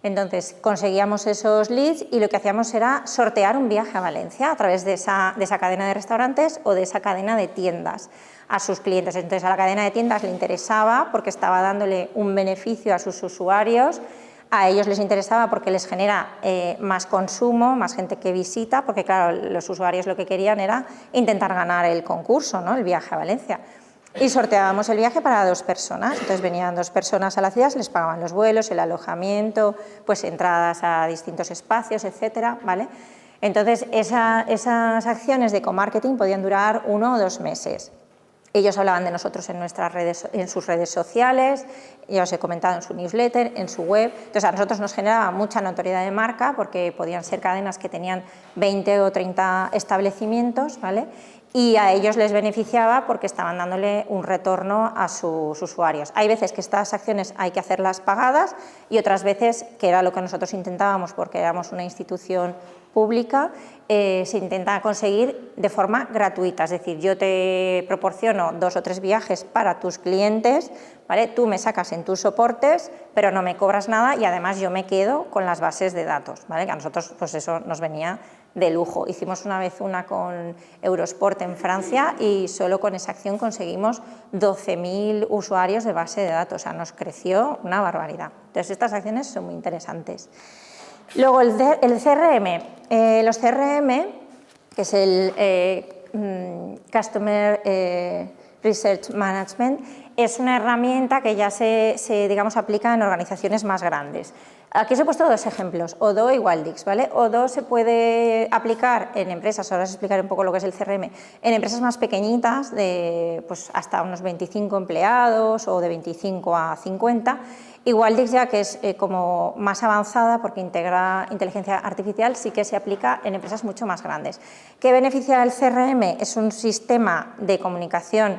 Entonces conseguíamos esos leads y lo que hacíamos era sortear un viaje a Valencia a través de esa cadena de restaurantes o de esa cadena de tiendas a sus clientes. Entonces a la cadena de tiendas le interesaba porque estaba dándole un beneficio a sus usuarios, a ellos les interesaba porque les genera más consumo, más gente que visita, porque claro, los usuarios lo que querían era intentar ganar el concurso, ¿no?, el viaje a Valencia. Y sorteábamos el viaje para 2 personas, entonces venían 2 personas a la ciudad, se les pagaban los vuelos, el alojamiento, pues entradas a distintos espacios, etcétera, ¿vale? Entonces esas acciones de co-marketing podían durar 1 o 2 meses. Ellos hablaban de nosotros en sus redes sociales, ya os he comentado, en su newsletter, en su web. Entonces a nosotros nos generaba mucha notoriedad de marca porque podían ser cadenas que tenían 20 o 30 establecimientos, ¿vale? Y a ellos les beneficiaba porque estaban dándole un retorno a sus usuarios. Hay veces que estas acciones hay que hacerlas pagadas y otras veces, que era lo que nosotros intentábamos porque éramos una institución pública, se intenta conseguir de forma gratuita, es decir, yo te proporciono 2 o 3 viajes para tus clientes, ¿vale? Tú me sacas en tus soportes, pero no me cobras nada y además yo me quedo con las bases de datos, ¿vale? Que a nosotros pues eso nos venía de lujo. Hicimos una vez una con Eurosport en Francia y solo con esa acción conseguimos 12.000 usuarios de base de datos, o sea, nos creció una barbaridad. Entonces estas acciones son muy interesantes. Luego el CRM, los CRM, que es el Customer Research Management, es una herramienta que ya se digamos, aplica en organizaciones más grandes. Aquí os he puesto 2 ejemplos, Odoo y Waldix, ¿vale? Odoo se puede aplicar en empresas, ahora os explicaré un poco lo que es el CRM, en empresas más pequeñitas, de pues, hasta unos 25 empleados o de 25 a 50, y Waldix ya que es como más avanzada porque integra inteligencia artificial, sí que se aplica en empresas mucho más grandes. ¿Qué beneficia el CRM? Es un sistema de comunicación,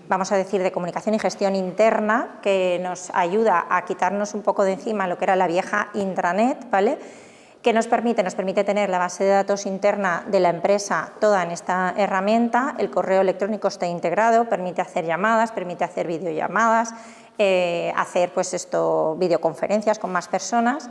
vamos a decir, de comunicación y gestión interna que nos ayuda a quitarnos un poco de encima lo que era la vieja intranet, ¿vale? ¿Qué nos permite? Nos permite tener la base de datos interna de la empresa toda en esta herramienta, el correo electrónico está integrado, permite hacer llamadas, permite hacer videollamadas, hacer pues videoconferencias con más personas.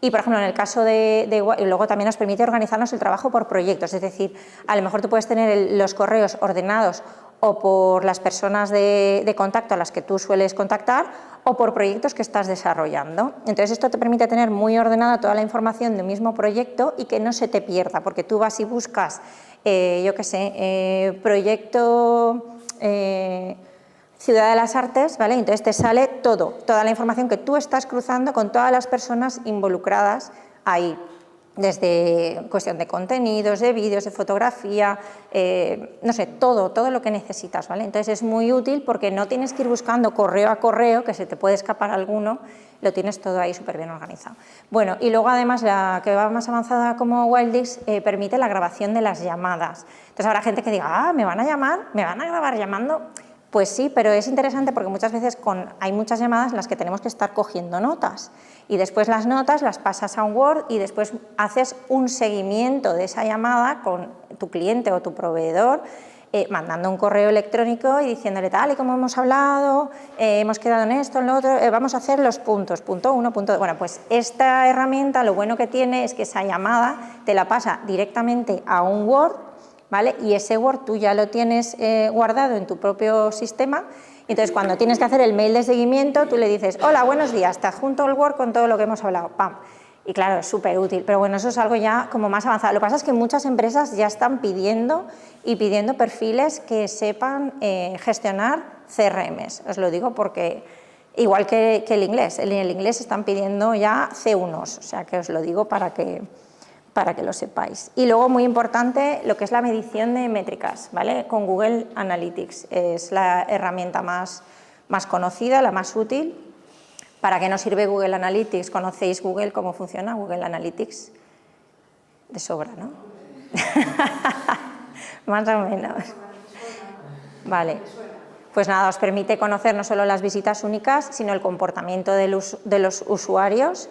Y, por ejemplo, en el caso y luego también nos permite organizarnos el trabajo por proyectos, es decir, a lo mejor tú puedes tener los correos ordenados o por las personas de contacto a las que tú sueles contactar o por proyectos que estás desarrollando. Entonces, esto te permite tener muy ordenada toda la información de un mismo proyecto y que no se te pierda, porque tú vas y buscas, yo qué sé, proyecto Ciudad de las Artes, ¿vale? Entonces te sale toda la información que tú estás cruzando con todas las personas involucradas ahí, desde cuestión de contenidos, de vídeos, de fotografía, no sé, todo lo que necesitas, ¿vale? Entonces es muy útil porque no tienes que ir buscando correo a correo, que se te puede escapar alguno, lo tienes todo ahí súper bien organizado. Bueno, y luego además la que va más avanzada como Wildix permite la grabación de las llamadas. Entonces habrá gente que diga, ¿me van a llamar? ¿Me van a grabar llamando? Pues sí, pero es interesante porque muchas veces hay muchas llamadas en las que tenemos que estar cogiendo notas y después las notas las pasas a un Word y después haces un seguimiento de esa llamada con tu cliente o tu proveedor, mandando un correo electrónico y diciéndole tal y como hemos hablado, hemos quedado en esto, en lo otro, vamos a hacer los puntos, punto 1, punto 2. Bueno, pues esta herramienta lo bueno que tiene es que esa llamada te la pasa directamente a un Word, ¿vale? Y ese Word tú ya lo tienes guardado en tu propio sistema, entonces cuando tienes que hacer el mail de seguimiento tú le dices, hola, buenos días, te adjunto el Word con todo lo que hemos hablado, ¡pam! Y claro, es súper útil, pero bueno, eso es algo ya como más avanzado. Lo que pasa es que muchas empresas ya están pidiendo perfiles que sepan gestionar CRMs, os lo digo porque igual que el inglés, en el inglés están pidiendo ya C1s, o sea que os lo digo para que lo sepáis. Y luego, muy importante, lo que es la medición de métricas, ¿vale? Con Google Analytics, es la herramienta más conocida, la más útil. ¿Para qué nos sirve Google Analytics? ¿Conocéis Google, cómo funciona Google Analytics? De sobra, ¿no? Más o menos. Vale. Pues nada, os permite conocer no solo las visitas únicas, sino el comportamiento de los usuarios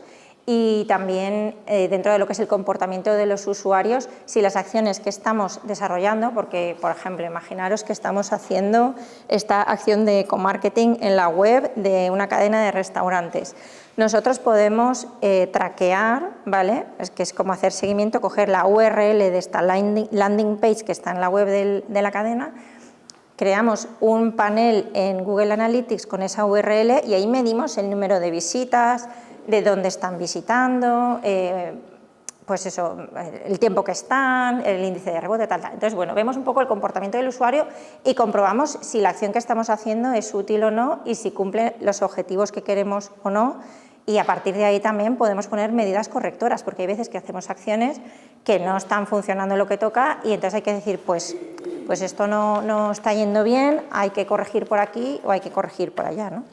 y también dentro de lo que es el comportamiento de los usuarios, si las acciones que estamos desarrollando, porque, por ejemplo, imaginaros que estamos haciendo esta acción de co-marketing en la web de una cadena de restaurantes. Nosotros podemos traquear, ¿vale? Es como hacer seguimiento, coger la URL de esta landing page que está en la web de la cadena, creamos un panel en Google Analytics con esa URL y ahí medimos el número de visitas, de dónde están visitando, pues eso, el tiempo que están, el índice de rebote, tal. Entonces, bueno, vemos un poco el comportamiento del usuario y comprobamos si la acción que estamos haciendo es útil o no y si cumple los objetivos que queremos o no. Y a partir de ahí también podemos poner medidas correctoras, porque hay veces que hacemos acciones que no están funcionando lo que toca y entonces hay que decir, pues esto no está yendo bien, hay que corregir por aquí o hay que corregir por allá, ¿no?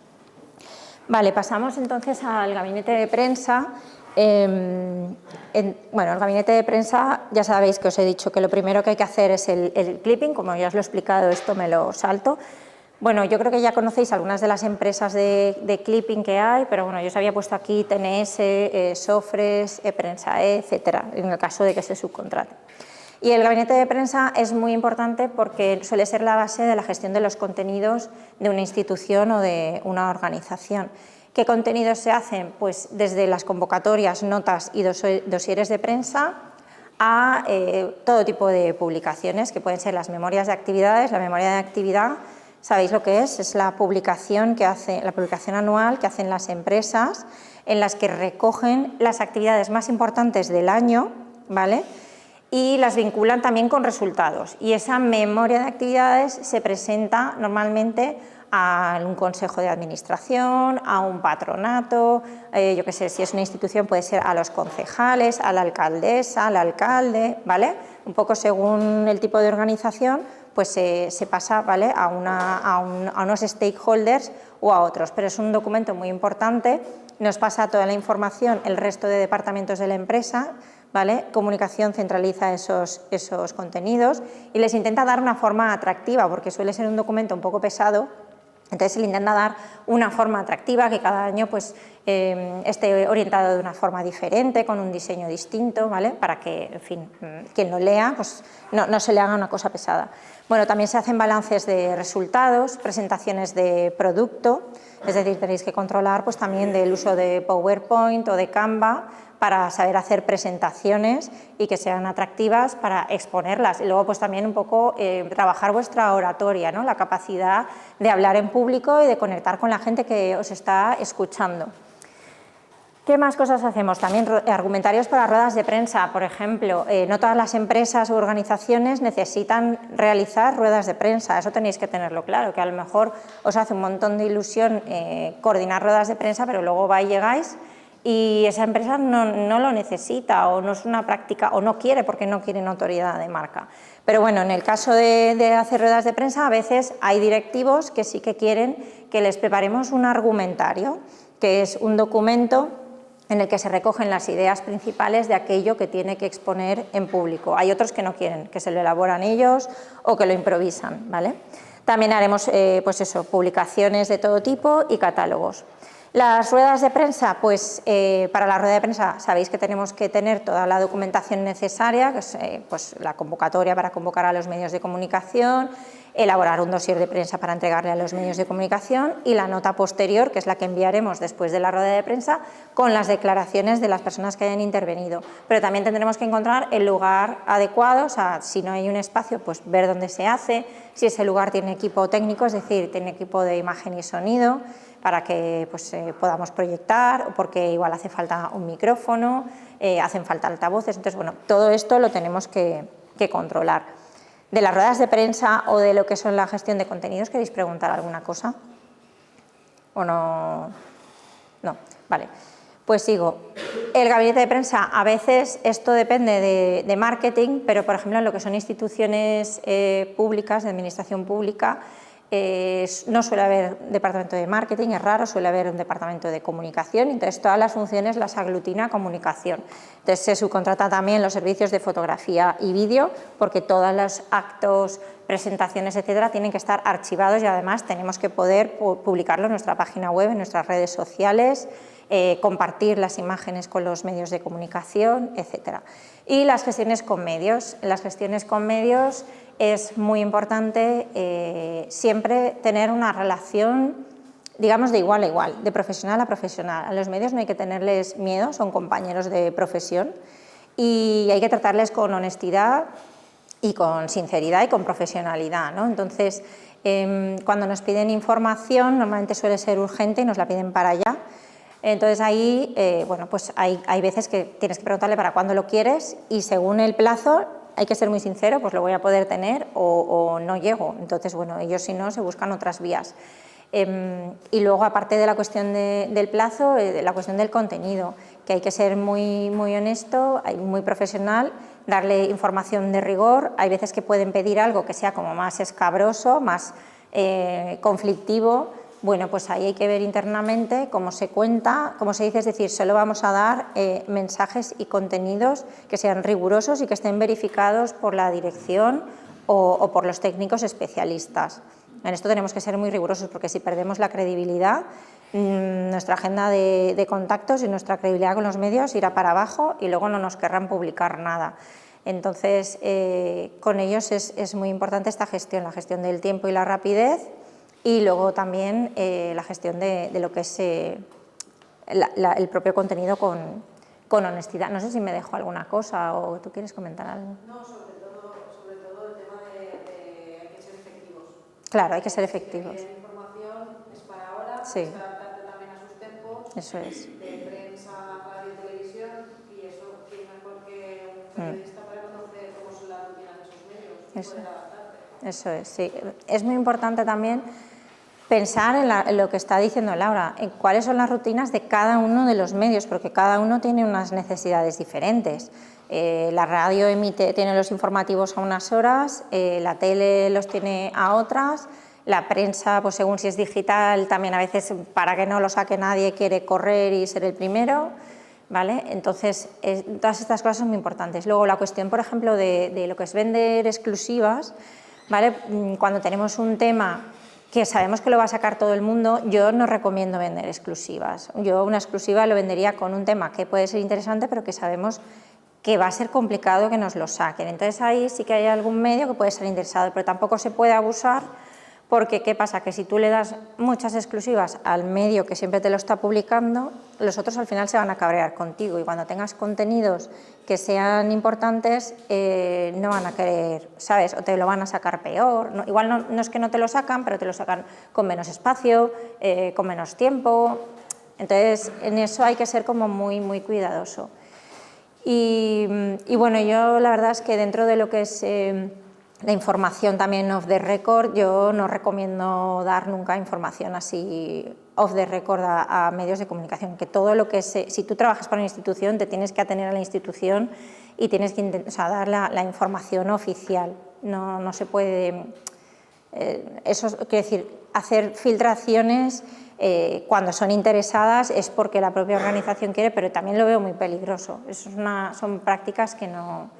Vale, pasamos entonces al gabinete de prensa. Bueno, el gabinete de prensa, ya sabéis que os he dicho que lo primero que hay que hacer es el clipping, como ya os lo he explicado, esto me lo salto. Bueno, yo creo que ya conocéis algunas de las empresas de clipping que hay, pero bueno, yo os había puesto aquí TNS, Sofres, Prensae, etcétera, en el caso de que se subcontrate. Y el gabinete de prensa es muy importante porque suele ser la base de la gestión de los contenidos de una institución o de una organización. ¿Qué contenidos se hacen? Pues desde las convocatorias, notas y dosieres de prensa a todo tipo de publicaciones, que pueden ser las memorias de actividades. La memoria de actividad, ¿sabéis lo que es? Es la publicación anual que hacen las empresas en las que recogen las actividades más importantes del año, ¿vale? Y las vinculan también con resultados. Y esa memoria de actividades se presenta normalmente a un consejo de administración, a un patronato, yo qué sé, si es una institución puede ser a los concejales, a la alcaldesa, al alcalde, ¿vale? Un poco según el tipo de organización, pues se pasa, ¿vale?, a unos stakeholders o a otros, pero es un documento muy importante, nos pasa toda la información el resto de departamentos de la empresa, ¿vale? Comunicación centraliza esos contenidos y les intenta dar una forma atractiva, porque suele ser un documento un poco pesado, entonces se le intenta dar una forma atractiva que cada año pues, esté orientado de una forma diferente, con un diseño distinto, ¿vale? Para que, en fin, quien lo lea pues no se le haga una cosa pesada. Bueno, también se hacen balances de resultados, presentaciones de producto, es decir, tenéis que controlar pues también del uso de PowerPoint o de Canva para saber hacer presentaciones y que sean atractivas para exponerlas. Y luego pues también un poco trabajar vuestra oratoria, ¿no? La capacidad de hablar en público y de conectar con la gente que os está escuchando. ¿Qué más cosas hacemos? También argumentarios para ruedas de prensa, por ejemplo. No todas las empresas u organizaciones necesitan realizar ruedas de prensa, eso tenéis que tenerlo claro, que a lo mejor os hace un montón de ilusión coordinar ruedas de prensa, pero luego llegáis y esa empresa no lo necesita o no es una práctica o no quiere porque no quiere notoriedad de marca. Pero bueno, en el caso de hacer ruedas de prensa, a veces hay directivos que sí que quieren que les preparemos un argumentario, que es un documento en el que se recogen las ideas principales de aquello que tiene que exponer en público. Hay otros que no quieren, que se lo elaboran ellos o que lo improvisan, ¿vale? También haremos pues eso, publicaciones de todo tipo y catálogos. Las ruedas de prensa, pues para la rueda de prensa sabéis que tenemos que tener toda la documentación necesaria, que es pues, la convocatoria para convocar a los medios de comunicación, elaborar un dossier de prensa para entregarle a los medios de comunicación y la nota posterior, que es la que enviaremos después de la rueda de prensa, con las declaraciones de las personas que hayan intervenido. Pero también tendremos que encontrar el lugar adecuado, o sea, si no hay un espacio, pues ver dónde se hace, si ese lugar tiene equipo técnico, es decir, tiene equipo de imagen y sonido, para que pues, podamos proyectar, o porque igual hace falta un micrófono, hacen falta altavoces, entonces, bueno, todo esto lo tenemos que controlar. De las ruedas de prensa o de lo que son la gestión de contenidos, ¿queréis preguntar alguna cosa? ¿O no? No, vale. Pues sigo. El gabinete de prensa, a veces esto depende de marketing, pero por ejemplo en lo que son instituciones públicas, de administración pública, no suele haber departamento de marketing, es raro, suele haber un departamento de comunicación, entonces todas las funciones las aglutina comunicación. Entonces se subcontrata también los servicios de fotografía y vídeo, porque todos los actos, presentaciones, etcétera, tienen que estar archivados y además tenemos que poder publicarlo en nuestra página web, en nuestras redes sociales, compartir las imágenes con los medios de comunicación, etcétera. Y las gestiones con medios. Las gestiones con medios es muy importante siempre tener una relación, digamos, de igual a igual, de profesional a profesional. A los medios no hay que tenerles miedo, son compañeros de profesión y hay que tratarles con honestidad y con sinceridad y con profesionalidad, ¿no? Entonces, cuando nos piden información, normalmente suele ser urgente y nos la piden para allá. Entonces ahí, bueno, pues hay veces que tienes que preguntarle para cuándo lo quieres y según el plazo hay que ser muy sincero, pues lo voy a poder tener o no llego. Entonces, bueno, ellos si no se buscan otras vías. Y luego, aparte de la cuestión del plazo, la cuestión del contenido, que hay que ser muy, muy honesto, muy profesional, darle información de rigor. Hay veces que pueden pedir algo que sea como más escabroso, más conflictivo. Bueno, pues ahí hay que ver internamente cómo se cuenta, cómo se dice, es decir, solo vamos a dar mensajes y contenidos que sean rigurosos y que estén verificados por la dirección o por los técnicos especialistas. En esto tenemos que ser muy rigurosos porque si perdemos la credibilidad, nuestra agenda de contactos y nuestra credibilidad con los medios irá para abajo y luego no nos querrán publicar nada. Entonces, con ellos es muy importante esta gestión, la gestión del tiempo y la rapidez. Y luego también la gestión de lo que es el propio contenido con honestidad. No sé si me dejo alguna cosa o tú quieres comentar algo. No, sobre todo el tema de hay que ser efectivos. Claro, hay que ser efectivos. La información es para ahora, sí. Es adaptarte también a sus tempos. Eso es. De prensa, radio y televisión, y eso tiene mejor que un periodista para conocer cómo son las rutinas de sus medios y poder adaptarte. Eso es, sí. Es muy importante también pensar en lo que está diciendo Laura, en cuáles son las rutinas de cada uno de los medios, porque cada uno tiene unas necesidades diferentes. La radio tiene los informativos a unas horas, la tele los tiene a otras, la prensa, pues según si es digital, también a veces para que no lo saque nadie quiere correr y ser el primero, ¿vale? Entonces, todas estas cosas son muy importantes. Luego, la cuestión, por ejemplo, de lo que es vender exclusivas, ¿vale? Cuando tenemos un tema que sabemos que lo va a sacar todo el mundo, yo no recomiendo vender exclusivas. Yo una exclusiva lo vendería con un tema que puede ser interesante, pero que sabemos que va a ser complicado que nos lo saquen. Entonces ahí sí que hay algún medio que puede ser interesado, pero tampoco se puede abusar, porque ¿qué pasa? Que si tú le das muchas exclusivas al medio que siempre te lo está publicando, los otros al final se van a cabrear contigo, y cuando tengas contenidos que sean importantes no van a querer, ¿sabes? O te lo van a sacar peor. No, igual no es que no te lo sacan, pero te lo sacan con menos espacio, con menos tiempo. Entonces en eso hay que ser como muy, muy cuidadoso. Y bueno, yo la verdad es que dentro de lo que es la información también off the record, yo no recomiendo dar nunca información así off the record a medios de comunicación, que todo lo que si tú trabajas para una institución, te tienes que atener a la institución y tienes que dar la información oficial. No se puede, eso quiere decir, hacer filtraciones cuando son interesadas es porque la propia organización quiere, pero también lo veo muy peligroso. Eso son prácticas que no...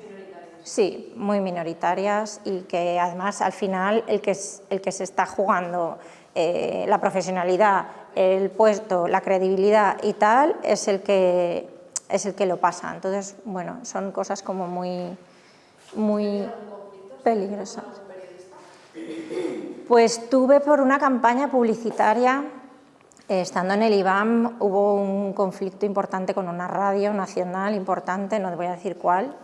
Sí, muy minoritarias, y que además al final el que se está jugando la profesionalidad, el puesto, la credibilidad y tal, es el que lo pasa. Entonces, bueno, son cosas como muy, muy peligrosas. Pues tuve por una campaña publicitaria, estando en el IBAM, hubo un conflicto importante con una radio nacional importante, no te voy a decir cuál.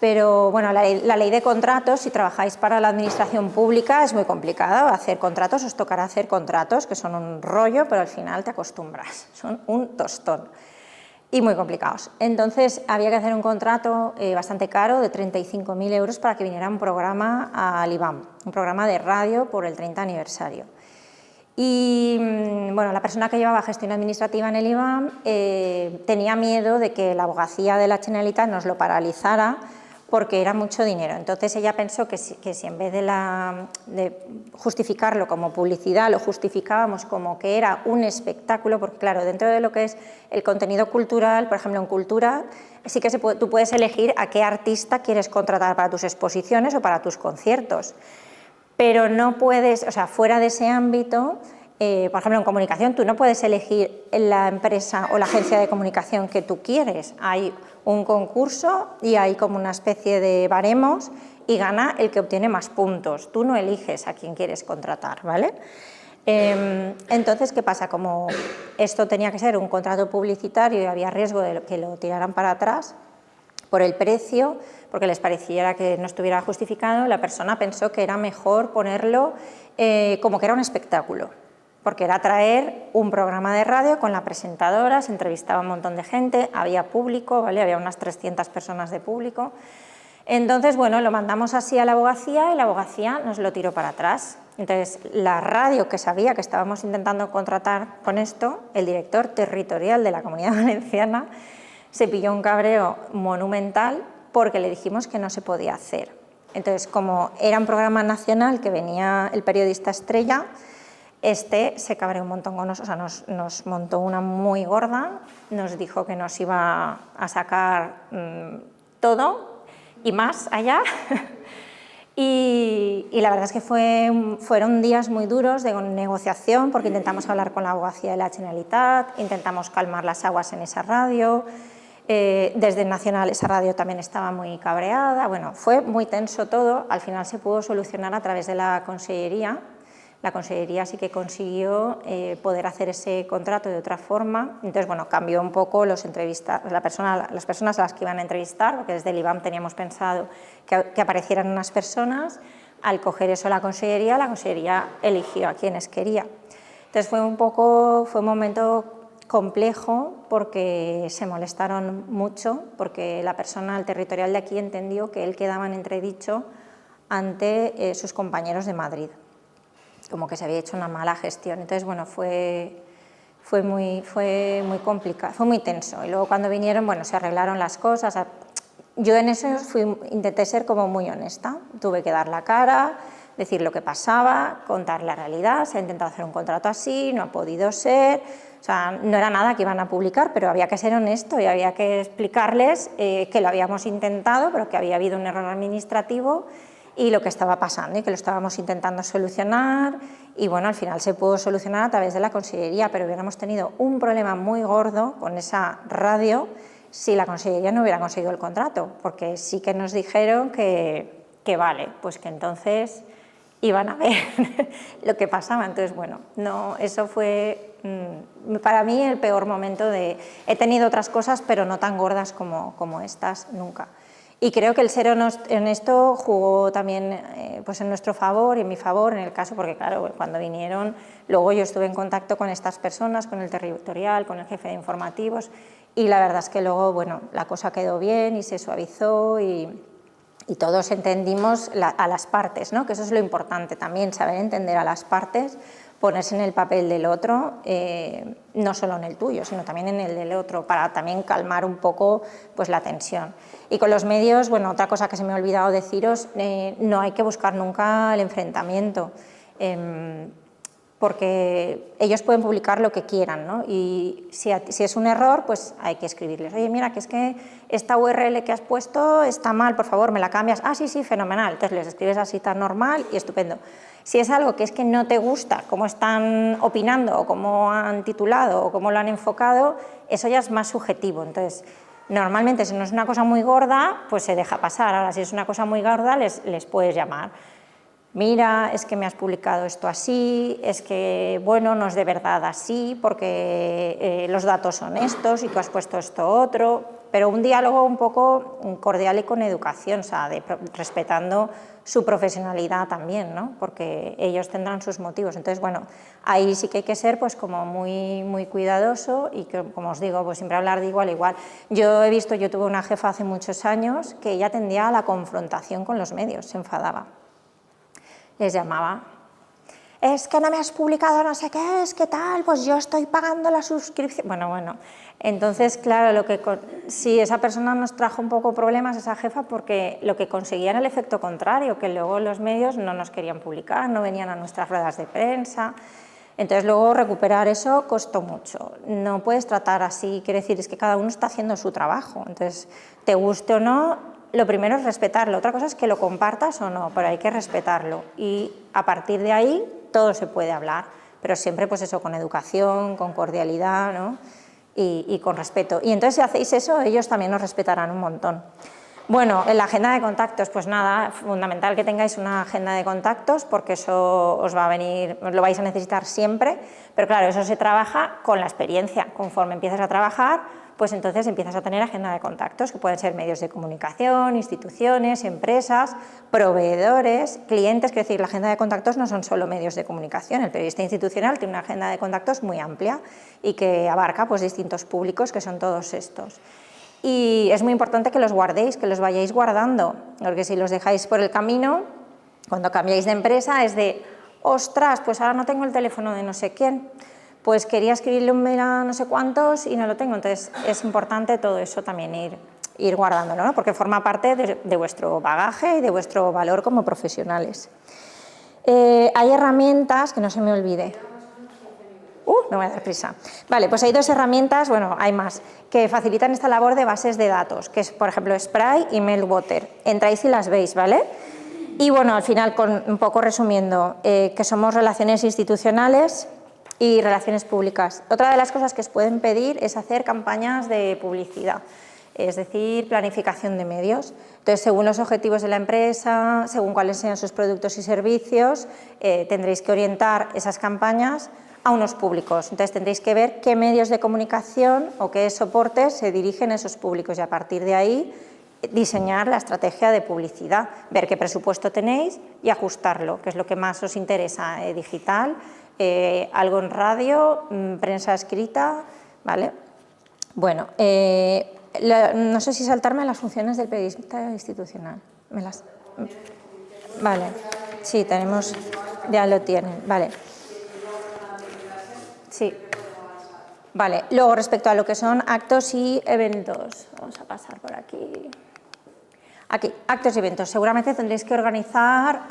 Pero bueno, la ley de contratos, si trabajáis para la administración pública, es muy complicado hacer contratos, os tocará hacer contratos que son un rollo, pero al final te acostumbras, son un tostón y muy complicados. Entonces había que hacer un contrato bastante caro, de 35.000 euros, para que viniera un programa al IBAM, un programa de radio por el 30 aniversario. Y bueno, la persona que llevaba gestión administrativa en el IBAM tenía miedo de que la abogacía de la Generalitat nos lo paralizara, porque era mucho dinero. Entonces ella pensó que si en vez de justificarlo como publicidad, lo justificábamos como que era un espectáculo, porque claro, dentro de lo que es el contenido cultural, por ejemplo en cultura, sí que tú puedes elegir a qué artista quieres contratar para tus exposiciones o para tus conciertos, pero no puedes, o sea, fuera de ese ámbito, por ejemplo en comunicación, tú no puedes elegir la empresa o la agencia de comunicación que tú quieres. Hay un concurso y hay como una especie de baremos y gana el que obtiene más puntos. Tú no eliges a quién quieres contratar, ¿vale? Entonces, ¿qué pasa? Como esto tenía que ser un contrato publicitario y había riesgo de que lo tiraran para atrás por el precio, porque les pareciera que no estuviera justificado, la persona pensó que era mejor ponerlo como que era un espectáculo, porque era traer un programa de radio con la presentadora, se entrevistaba a un montón de gente, había público, ¿vale? Había unas 300 personas de público. Entonces, bueno, lo mandamos así a la abogacía y la abogacía nos lo tiró para atrás. Entonces, la radio, que sabía que estábamos intentando contratar con esto, el director territorial de la Comunidad Valenciana, se pilló un cabreo monumental porque le dijimos que no se podía hacer. Entonces, como era un programa nacional que venía el periodista estrella, se cabreó un montón con nosotros, o sea, nos montó una muy gorda, nos dijo que nos iba a sacar todo y más allá. Y la verdad es que fueron días muy duros de negociación, porque intentamos hablar con la abogacía de la Generalitat, intentamos calmar las aguas en esa radio, desde Nacional esa radio también estaba muy cabreada, bueno, fue muy tenso todo. Al final se pudo solucionar a través de la Consellería. La Consellería sí que consiguió poder hacer ese contrato de otra forma. Entonces, bueno, cambió un poco las personas a las que iban a entrevistar, porque desde el IBAM teníamos pensado que aparecieran unas personas. Al coger eso la Consellería eligió a quienes quería. Entonces fue un momento complejo, porque se molestaron mucho, porque la persona, el territorial de aquí, entendió que él quedaba en entredicho ante sus compañeros de Madrid, como que se había hecho una mala gestión. Entonces, bueno, fue muy complicado, fue muy tenso. Y luego cuando vinieron, bueno, se arreglaron las cosas. Yo en eso intenté ser como muy honesta, tuve que dar la cara, decir lo que pasaba, contar la realidad. Se ha intentado hacer un contrato así, no ha podido ser, o sea, no era nada que iban a publicar, pero había que ser honesto y había que explicarles que lo habíamos intentado, pero que había habido un error administrativo y lo que estaba pasando y que lo estábamos intentando solucionar y bueno, al final se pudo solucionar a través de la Consellería, pero hubiéramos tenido un problema muy gordo con esa radio si la Consellería no hubiera conseguido el contrato, porque sí que nos dijeron que vale, pues que entonces iban a ver lo que pasaba. Entonces, bueno, no, eso fue para mí el peor momento de... He tenido otras cosas, pero no tan gordas como estas, nunca. Y creo que el ser honesto jugó también pues en nuestro favor y en mi favor, en el caso, porque claro, cuando vinieron, luego yo estuve en contacto con estas personas, con el territorial, con el jefe de informativos, y la verdad es que luego, bueno, la cosa quedó bien y se suavizó y todos entendimos a las partes, ¿no? Que eso es lo importante también, saber entender a las partes, ponerse en el papel del otro, no solo en el tuyo, sino también en el del otro, para también calmar un poco pues, la tensión. Y con los medios, bueno, otra cosa que se me ha olvidado deciros, no hay que buscar nunca el enfrentamiento, porque ellos pueden publicar lo que quieran, ¿no? Y si es un error, pues hay que escribirles, oye, mira, que es que esta URL que has puesto está mal, por favor, ¿me la cambias? Ah, sí, sí, fenomenal. Entonces les escribes así tan normal y estupendo. Si es algo que es que no te gusta, cómo están opinando, o cómo han titulado, o cómo lo han enfocado, eso ya es más subjetivo. Entonces, normalmente, si no es una cosa muy gorda, pues se deja pasar. Ahora, si es una cosa muy gorda, les puedes llamar. Mira, es que me has publicado esto así, es que, bueno, no es de verdad así, porque los datos son estos y tú has puesto esto otro, pero un diálogo un poco cordial y con educación, o sea, respetando su profesionalidad también, ¿no? Porque ellos tendrán sus motivos. Entonces, bueno, ahí sí que hay que ser pues como muy cuidadoso y que, como os digo, pues siempre hablar de igual a igual. Yo tuve una jefa hace muchos años que ella tendía a la confrontación con los medios, se enfadaba. Les llamaba, es que no me has publicado no sé qué, es que tal, pues yo estoy pagando la suscripción. Bueno, entonces, claro, sí, esa persona nos trajo un poco problemas, esa jefa, porque lo que conseguía era el efecto contrario, que luego los medios no nos querían publicar, no venían a nuestras ruedas de prensa. Entonces, luego recuperar eso costó mucho. No puedes tratar así, quiere decir, es que cada uno está haciendo su trabajo. Entonces, te guste o no, lo primero es respetarlo, otra cosa es que lo compartas o no, pero hay que respetarlo y a partir de ahí todo se puede hablar, pero siempre pues eso, con educación, con cordialidad, ¿no? y con respeto. Y entonces si hacéis eso, ellos también os respetarán un montón. Bueno, en la agenda de contactos, pues nada, fundamental que tengáis una agenda de contactos porque eso os va a venir, lo vais a necesitar siempre, pero claro, eso se trabaja con la experiencia, conforme empiezas a trabajar, pues entonces empiezas a tener agenda de contactos, que pueden ser medios de comunicación, instituciones, empresas, proveedores, clientes, es decir, la agenda de contactos no son solo medios de comunicación, el periodista institucional tiene una agenda de contactos muy amplia y que abarca pues distintos públicos que son todos estos. Y es muy importante que los guardéis, que los vayáis guardando, porque si los dejáis por el camino, cuando cambiáis de empresa es de, ostras, pues ahora no tengo el teléfono de no sé quién, pues quería escribirle un mail a no sé cuántos y no lo tengo. Entonces es importante todo eso también ir guardándolo, ¿no? Porque forma parte de vuestro bagaje y de vuestro valor como profesionales. Hay herramientas, que no se me olvide. Me voy a dar prisa. Vale, pues hay dos herramientas, bueno, hay más, que facilitan esta labor de bases de datos, que es, por ejemplo, Spray y Mailwater. Entráis y las veis, ¿vale? Y bueno, al final, un poco resumiendo, que somos relaciones institucionales y relaciones públicas. Otra de las cosas que os pueden pedir es hacer campañas de publicidad, es decir, planificación de medios. Entonces, según los objetivos de la empresa, según cuáles sean sus productos y servicios, tendréis que orientar esas campañas a unos públicos. Entonces, tendréis que ver qué medios de comunicación o qué soportes se dirigen a esos públicos y a partir de ahí diseñar la estrategia de publicidad, ver qué presupuesto tenéis y ajustarlo, que es lo que más os interesa, digital, algo en radio, prensa escrita, ¿vale? Bueno, no sé si saltarme las funciones del periodista institucional. Vale, sí, tenemos, ya lo tienen, vale. Sí. Vale, luego respecto a lo que son actos y eventos, vamos a pasar por aquí. Aquí, actos y eventos. Seguramente tendréis que organizar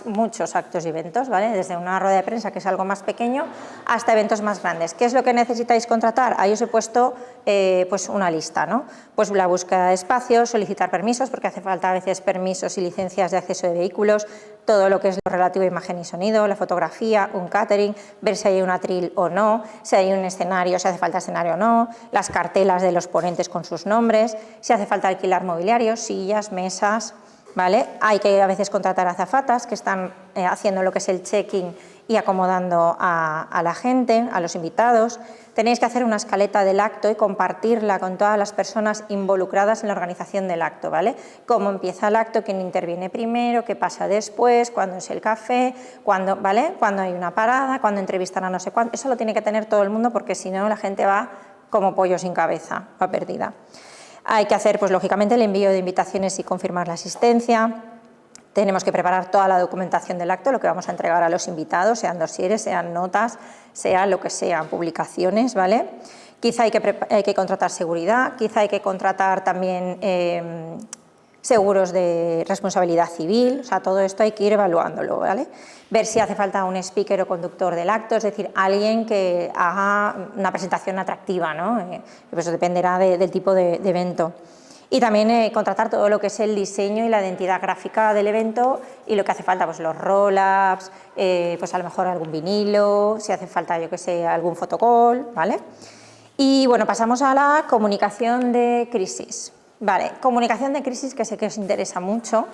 muchos actos y eventos, ¿vale? Desde una rueda de prensa, que es algo más pequeño, hasta eventos más grandes. ¿Qué es lo que necesitáis contratar? Ahí os he puesto pues una lista, ¿no? Pues la búsqueda de espacios, solicitar permisos, porque hace falta a veces permisos y licencias de acceso de vehículos, todo lo que es lo relativo a imagen y sonido, la fotografía, un catering, ver si hay un atril o no, si hay un escenario, si hace falta escenario o no, las cartelas de los ponentes con sus nombres, si hace falta alquilar mobiliario, sillas, mesas, ¿vale? Hay que a veces contratar azafatas que están haciendo lo que es el check-in y acomodando a la gente, a los invitados. Tenéis que hacer una escaleta del acto y compartirla con todas las personas involucradas en la organización del acto, ¿vale? Cómo empieza el acto, quién interviene primero, qué pasa después, cuándo es el café, cuándo, ¿vale? Cuándo hay una parada, cuándo entrevistan a no sé cuánto. Eso lo tiene que tener todo el mundo porque si no la gente va como pollo sin cabeza, va perdida. Hay que hacer, pues lógicamente, el envío de invitaciones y confirmar la asistencia. Tenemos que preparar toda la documentación del acto, lo que vamos a entregar a los invitados, sean dosieres, sean notas, sea lo que sean, publicaciones, ¿vale? Quizá hay que contratar seguridad, quizá hay que contratar también seguros de responsabilidad civil, o sea, todo esto hay que ir evaluándolo, ¿vale? Ver si hace falta un speaker o conductor del acto, es decir, alguien que haga una presentación atractiva, ¿no? Pues eso dependerá del tipo de evento. Y también contratar todo lo que es el diseño y la identidad gráfica del evento y lo que hace falta, pues los roll-ups, pues a lo mejor algún vinilo, si hace falta, yo que sé, algún fotocall, ¿vale? Y bueno, pasamos a la comunicación de crisis. Vale, comunicación de crisis, que sé que os interesa mucho,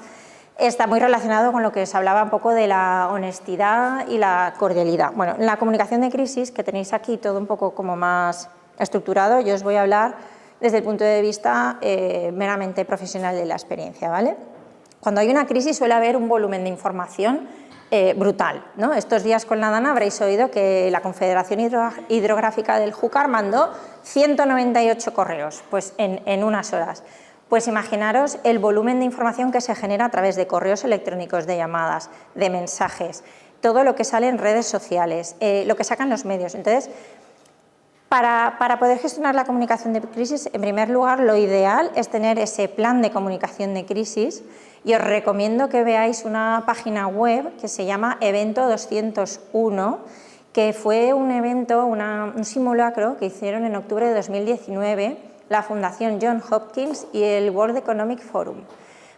está muy relacionado con lo que os hablaba un poco de la honestidad y la cordialidad. Bueno, en la comunicación de crisis, que tenéis aquí todo un poco como más estructurado, yo os voy a hablar desde el punto de vista meramente profesional de la experiencia, ¿vale? Cuando hay una crisis suele haber un volumen de información brutal, ¿no? Estos días con la Dana habréis oído que la Confederación Hidrográfica del Júcar mandó 198 correos, pues en unas horas. Pues imaginaros el volumen de información que se genera a través de correos electrónicos, de llamadas, de mensajes, todo lo que sale en redes sociales, lo que sacan los medios. Entonces, para poder gestionar la comunicación de crisis, en primer lugar, lo ideal es tener ese plan de comunicación de crisis y os recomiendo que veáis una página web que se llama Evento 201, que fue un evento, un simulacro que hicieron en octubre de 2019 la Fundación Johns Hopkins y el World Economic Forum,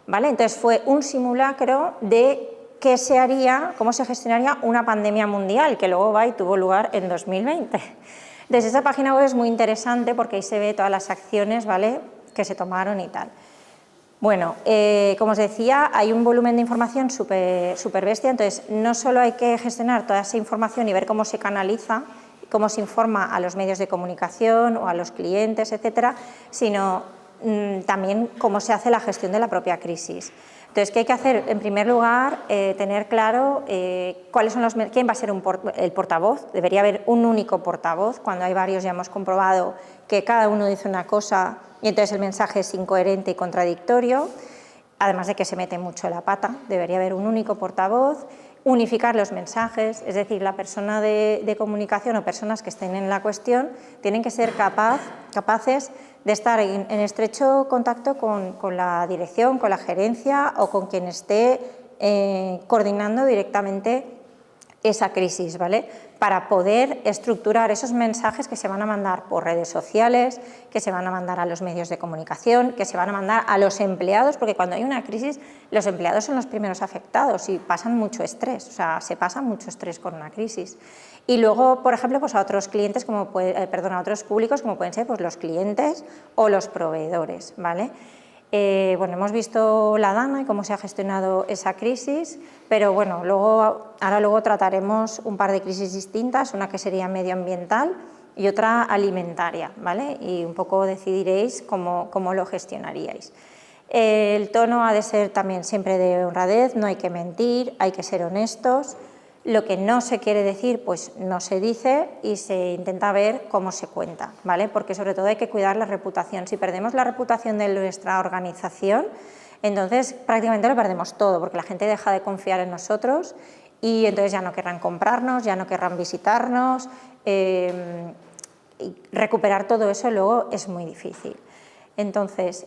¿vale? Entonces fue un simulacro de qué se haría, cómo se gestionaría una pandemia mundial, que luego tuvo lugar en 2020. Entonces, esa página web es muy interesante porque ahí se ve todas las acciones, ¿vale?, que se tomaron y tal. Bueno, como os decía, hay un volumen de información súper bestia, entonces no solo hay que gestionar toda esa información y ver cómo se canaliza, cómo se informa a los medios de comunicación o a los clientes, etcétera, sino también cómo se hace la gestión de la propia crisis. Entonces, ¿qué hay que hacer? En primer lugar, tener claro cuáles son quién va a ser el portavoz. Debería haber un único portavoz. Cuando hay varios ya hemos comprobado que cada uno dice una cosa y entonces el mensaje es incoherente y contradictorio, además de que se mete mucho la pata. Debería haber un único portavoz, unificar los mensajes, es decir, la persona de comunicación o personas que estén en la cuestión tienen que ser capaces de estar en estrecho contacto con la dirección, con la gerencia o con quien esté coordinando directamente esa crisis, ¿vale?, para poder estructurar esos mensajes que se van a mandar por redes sociales, que se van a mandar a los medios de comunicación, que se van a mandar a los empleados, porque cuando hay una crisis los empleados son los primeros afectados y pasan mucho estrés, o sea, se pasa mucho estrés con una crisis. Y luego, por ejemplo, pues a otros clientes, a otros públicos, como pueden ser pues, los clientes o los proveedores, ¿vale? Bueno, hemos visto la Dana y cómo se ha gestionado esa crisis, pero bueno, ahora luego trataremos un par de crisis distintas, una que sería medioambiental y otra alimentaria, ¿vale? Y un poco decidiréis cómo lo gestionaríais. El tono ha de ser también siempre de honradez, no hay que mentir, hay que ser honestos. Lo que no se quiere decir, pues no se dice y se intenta ver cómo se cuenta, ¿vale? Porque sobre todo hay que cuidar la reputación. Si perdemos la reputación de nuestra organización, entonces prácticamente lo perdemos todo, porque la gente deja de confiar en nosotros y entonces ya no querrán comprarnos, ya no querrán visitarnos, y recuperar todo eso luego es muy difícil. Entonces,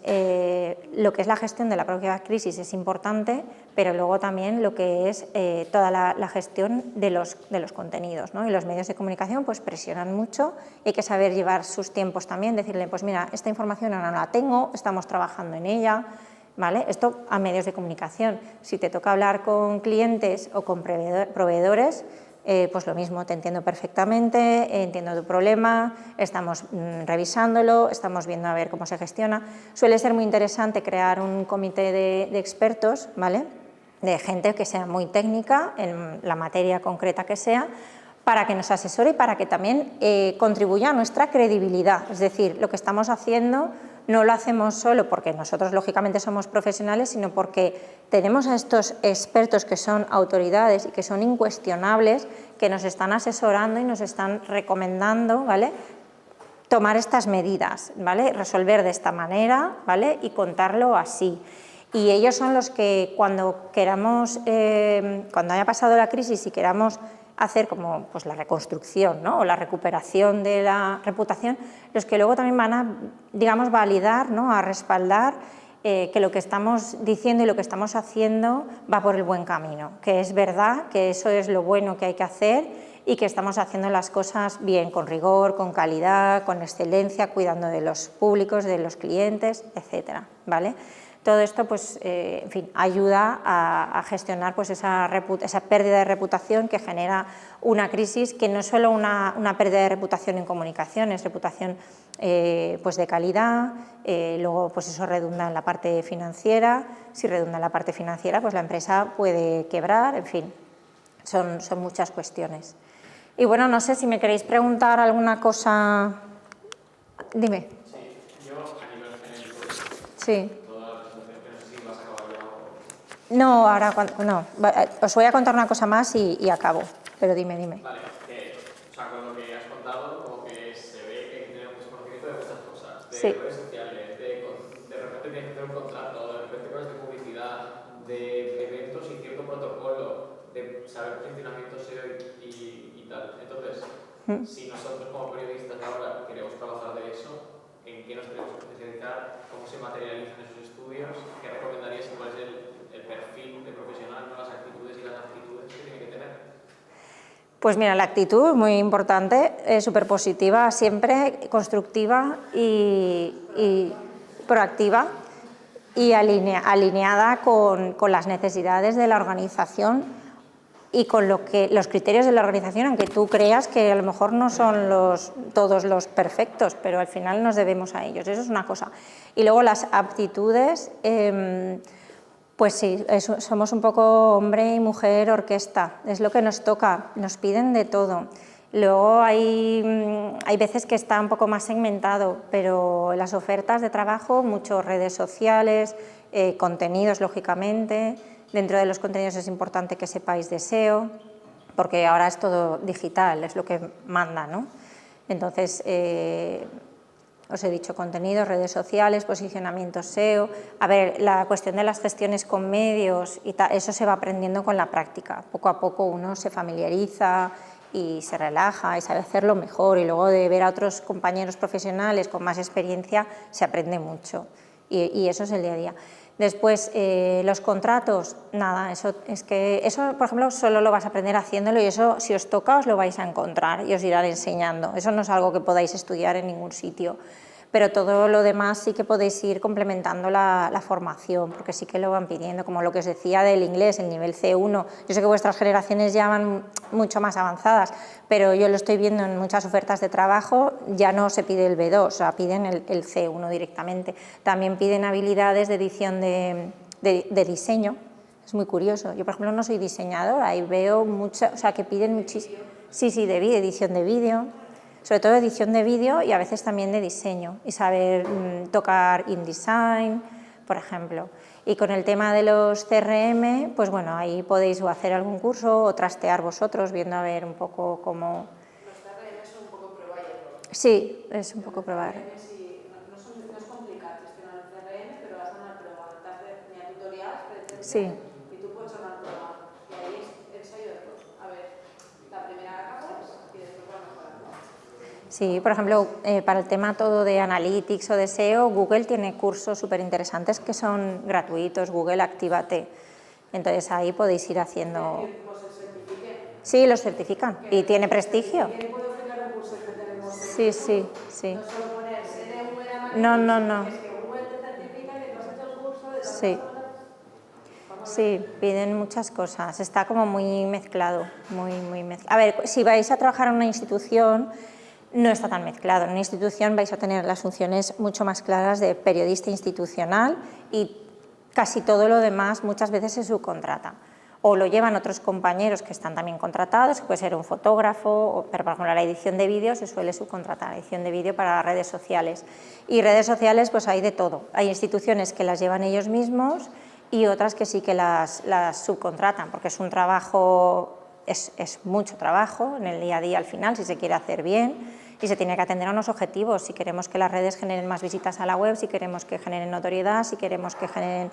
lo que es la gestión de la propia crisis es importante, pero luego también lo que es toda la gestión de los contenidos, ¿no? Y los medios de comunicación pues presionan mucho, hay que saber llevar sus tiempos también, decirle, pues mira, esta información ahora no la tengo, estamos trabajando en ella, ¿vale? Esto a medios de comunicación. Si te toca hablar con clientes o con proveedores, pues lo mismo, te entiendo perfectamente, entiendo tu problema, estamos revisándolo, estamos viendo a ver cómo se gestiona. Suele ser muy interesante crear un comité de expertos, ¿vale?, de gente que sea muy técnica en la materia concreta que sea, para que nos asesore y para que también contribuya a nuestra credibilidad. Es decir, lo que estamos haciendo no lo hacemos solo porque nosotros lógicamente somos profesionales, sino porque tenemos a estos expertos que son autoridades y que son incuestionables, que nos están asesorando y nos están recomendando, ¿vale?, tomar estas medidas, ¿vale?, resolver de esta manera, ¿vale?, y contarlo así. Y ellos son los que cuando queramos, cuando haya pasado la crisis y queramos hacer como pues la reconstrucción, ¿no?, o la recuperación de la reputación, los que luego también van a, digamos, validar, ¿no?, a respaldar que lo que estamos diciendo y lo que estamos haciendo va por el buen camino, que es verdad, que eso es lo bueno que hay que hacer y que estamos haciendo las cosas bien, con rigor, con calidad, con excelencia, cuidando de los públicos, de los clientes, etcétera, ¿vale? Todo esto, pues, en fin, ayuda a gestionar pues, esa pérdida de reputación que genera una crisis, que no es solo una pérdida de reputación en comunicación, es reputación pues de calidad, luego pues eso redunda en la parte financiera, si redunda en la parte financiera, pues la empresa puede quebrar, en fin, son muchas cuestiones. Y bueno, no sé si me queréis preguntar alguna cosa, dime. Sí, yo a nivel genérico. Sí. No. No, ahora no. Os voy a contar una cosa más y acabo, pero dime. Vale, que, o sea, con lo que has contado, como que se ve que tiene mucho conocimiento de muchas cosas, de sí. redes sociales, de repente tienes que hacer un contrato, de repente cosas de publicidad, de eventos y cierto protocolo, de saber funcionamiento SEO y tal. Entonces, si nosotros como periodistas ahora queremos trabajar de eso, ¿en qué nos tenemos que especializar? ¿Cómo se materializan esos estudios? ¿Qué recomendarías y cuál es el perfil de profesional, ¿no?, las actitudes y las aptitudes que tiene que tener? Pues mira, la actitud es muy importante, súper positiva siempre, constructiva y proactiva y alineada con las necesidades de la organización y con los criterios de la organización, aunque tú creas que a lo mejor no son todos los perfectos, pero al final nos debemos a ellos, eso es una cosa. Y luego las aptitudes, pues sí, somos un poco hombre y mujer orquesta, es lo que nos toca, nos piden de todo. Luego hay veces que está un poco más segmentado, pero las ofertas de trabajo, mucho redes sociales, contenidos lógicamente. Dentro de los contenidos es importante que sepáis de SEO, porque ahora es todo digital, es lo que manda, ¿no? Entonces, os he dicho contenidos, redes sociales, posicionamiento SEO. A ver, la cuestión de las gestiones con medios y tal, eso se va aprendiendo con la práctica. Poco a poco uno se familiariza y se relaja y sabe hacerlo mejor, y luego de ver a otros compañeros profesionales con más experiencia se aprende mucho, y eso es el día a día. Después, los contratos, nada, eso, por ejemplo, solo lo vas a aprender haciéndolo, y eso, si os toca, os lo vais a encontrar y os irán enseñando. Eso no es algo que podáis estudiar en ningún sitio, pero todo lo demás sí que podéis ir complementando la formación, porque sí que lo van pidiendo, como lo que os decía del inglés, el nivel C1. Yo sé que vuestras generaciones ya van mucho más avanzadas, pero yo lo estoy viendo en muchas ofertas de trabajo, ya no se pide el B2, o sea, piden el C1 directamente. También piden habilidades de edición de diseño, es muy curioso. Yo, por ejemplo, no soy diseñadora y veo mucha, o sea, que piden muchísimo. Sí, edición de vídeo, sobre todo edición de vídeo y a veces también de diseño, y saber tocar InDesign, por ejemplo. Y con el tema de los CRM, pues bueno, ahí podéis o hacer algún curso o trastear vosotros, viendo a ver un poco cómo... Los CRM son un poco prueba y error. Sí, es un poco probar. No es complicado gestionar el CRM, pero vas a una prueba. Te haces tutoriales, sí. Y tú puedes hacer una prueba. Y ahí es ensayo de error. A ver, la primera la acabas y después vas mejorando. Sí, por ejemplo, para el tema todo de Analytics o de SEO, Google tiene cursos súper interesantes que son gratuitos, Google Actívate. Entonces ahí podéis ir haciendo... Sí, los certifican y tiene prestigio. Sí, sí, sí. No, no, no. Sí. Sí, piden muchas cosas, está como muy mezclado, muy mezclado. A ver, si vais a trabajar en una institución, no está tan mezclado. En una institución vais a tener las funciones mucho más claras de periodista institucional y casi todo lo demás muchas veces se subcontrata. O lo llevan otros compañeros que están también contratados, que puede ser un fotógrafo, pero por ejemplo la edición de vídeo se suele subcontratar, la edición de vídeo para las redes sociales. Y redes sociales pues hay de todo, hay instituciones que las llevan ellos mismos y otras que sí que las subcontratan, porque es un trabajo, es mucho trabajo en el día a día al final, si se quiere hacer bien, y se tiene que atender a unos objetivos, si queremos que las redes generen más visitas a la web, si queremos que generen notoriedad, si queremos que generen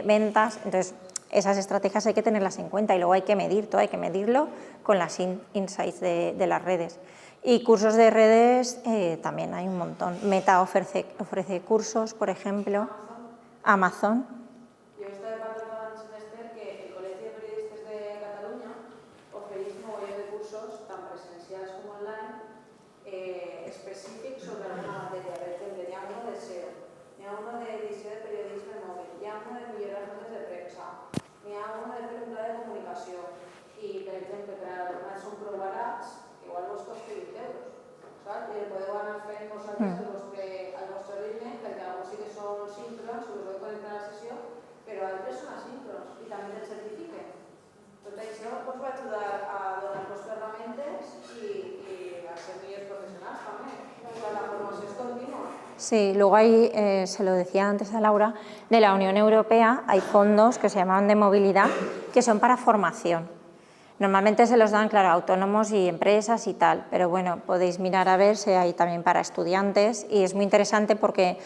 ventas, entonces esas estrategias hay que tenerlas en cuenta y luego hay que medir todo, hay que medirlo con las insights de las redes. Y cursos de redes también hay un montón. Meta ofrece cursos, por ejemplo, Amazon. Yo estoy hablando en semestre que el Colegio de Periodistas de Cataluña ofrece un montón de cursos, tan presenciales como online, específicos sobre alguna materia. Por ejemplo, hi ha uno de SEO, hi ha uno de edició de periodisme mòbil, hi ha uno de millorar les notes de premsa, hi ha uno de fer un pla de comunicació. I, per exemple, per a alumnats són prou barats, igual vos costa 20 euros. Saps? I podeu anar fent vosaltres al vostre ritme, perquè alguns sí que són síncrons, us podeu connectar a la sessió, però altres són asíncrons i també te'l certifiquen. Tot això us va ajudar a donar-vos ferramentes i a ser millors professionals també. La formació és contínua. Sí, luego hay, se lo decía antes a Laura, de la Unión Europea hay fondos que se llaman de movilidad que son para formación. Normalmente se los dan, claro, a autónomos y empresas y tal, pero bueno, podéis mirar a ver si hay también para estudiantes y es muy interesante porque,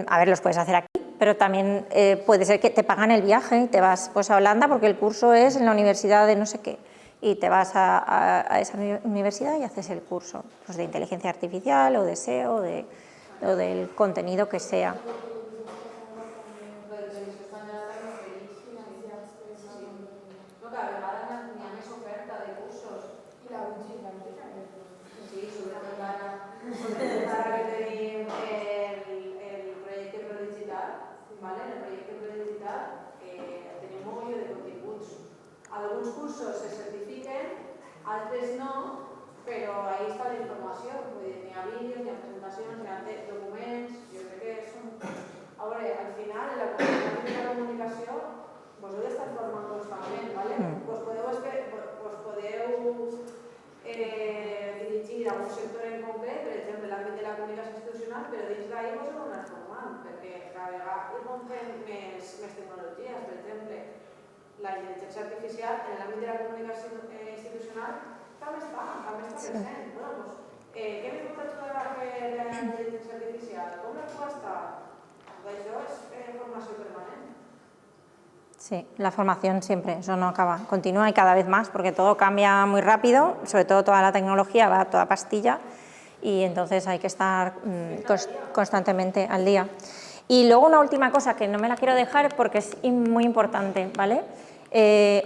a ver, los puedes hacer aquí, pero también puede ser que te pagan el viaje y te vas pues, a Holanda porque el curso es en la universidad de no sé qué y te vas a esa universidad y haces el curso pues, de inteligencia artificial o de SEO o del contenido que sea. Alguns cursos se certifiquen, altres no, però ahí està la informació. N'hi ha vídeos, n'hi ha presentacions, n'hi ha documents, jo crec que és un... A veure, al final, la comunicació, vos heu d'estar formant constantment, ¿vale? Vos podeu dirigir a un sector en concret, per exemple, l'àmbit de la comunicació institucional, però dins d'ahir vos heu d'anar formant, perquè cada vegada hi vão fent més tecnologies, per exemple, la intel·ligència artificial en l'àmbit de la comunicació institucional també està present. Bueno, pues, què m'he pogut ajudar a fer la intel·ligència artificial? Com la puc estar? Això és formació permanent. Sí, la formación siempre, eso no acaba, continúa y cada vez más porque todo cambia muy rápido, sobre todo toda la tecnología va a toda pastilla y entonces hay que estar constantemente al día. Y luego una última cosa que no me la quiero dejar porque es muy importante, ¿vale?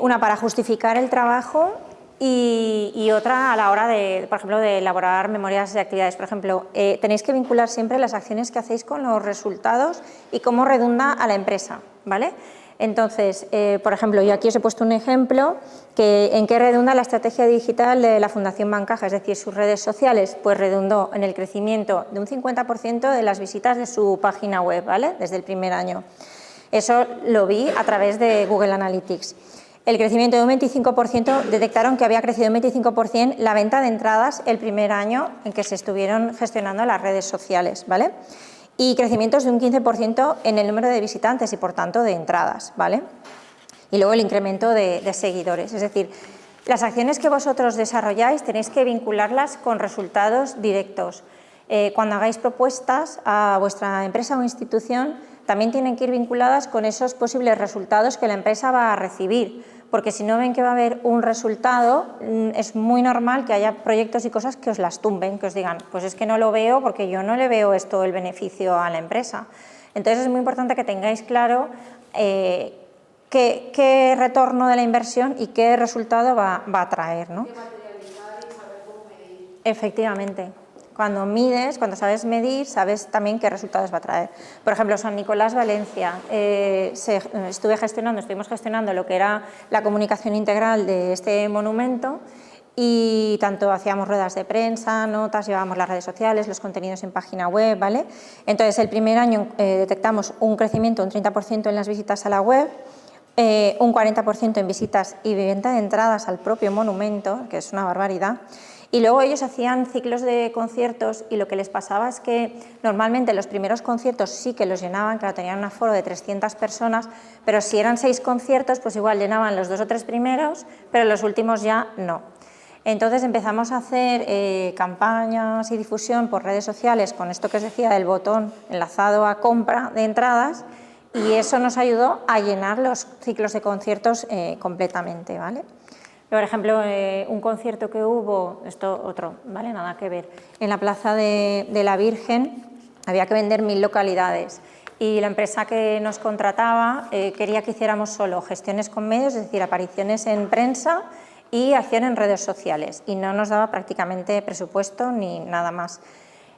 Una para justificar el trabajo y otra a la hora de, por ejemplo, de elaborar memorias de actividades. Por ejemplo, tenéis que vincular siempre las acciones que hacéis con los resultados y cómo redunda a la empresa, ¿vale? Entonces, por ejemplo, yo aquí os he puesto un ejemplo en qué redunda la estrategia digital de la Fundación Bancaja, es decir, sus redes sociales, pues redundó en el crecimiento de un 50% de las visitas de su página web, ¿vale? Desde el primer año. Eso lo vi a través de Google Analytics. El crecimiento de un 25%, detectaron que había crecido un 25% la venta de entradas el primer año en que se estuvieron gestionando las redes sociales, ¿vale? Y crecimientos de un 15% en el número de visitantes y, por tanto, de entradas, ¿vale? Y luego el incremento de seguidores. Es decir, las acciones que vosotros desarrolláis tenéis que vincularlas con resultados directos. Cuando hagáis propuestas a vuestra empresa o institución, también tienen que ir vinculadas con esos posibles resultados que la empresa va a recibir, porque si no ven que va a haber un resultado, es muy normal que haya proyectos y cosas que os las tumben, que os digan, pues es que no lo veo porque yo no le veo esto el beneficio a la empresa. Entonces es muy importante que tengáis claro qué retorno de la inversión y qué resultado va a traer, ¿no? Qué materializar y saber cómo medir. Efectivamente. Cuando mides, cuando sabes medir, sabes también qué resultados va a traer. Por ejemplo, San Nicolás Valencia, estuvimos gestionando lo que era la comunicación integral de este monumento y tanto hacíamos ruedas de prensa, notas, llevábamos las redes sociales, los contenidos en página web, ¿vale? Entonces, el primer año detectamos un crecimiento, un 30% en las visitas a la web, un 40% en visitas y venta de entradas al propio monumento, que es una barbaridad. Y luego ellos hacían ciclos de conciertos y lo que les pasaba es que normalmente los primeros conciertos sí que los llenaban, claro, tenían un aforo de 300 personas, pero si eran 6 conciertos, pues igual llenaban los 2 o 3 primeros, pero los últimos ya no. Entonces empezamos a hacer campañas y difusión por redes sociales con esto que os decía del botón enlazado a compra de entradas y eso nos ayudó a llenar los ciclos de conciertos completamente, ¿vale? Por ejemplo, un concierto que hubo, esto otro, ¿vale? Nada que ver, en la Plaza de la Virgen había que vender 1000 localidades y la empresa que nos contrataba quería que hiciéramos solo gestiones con medios, es decir, apariciones en prensa y acción en redes sociales y no nos daba prácticamente presupuesto ni nada más.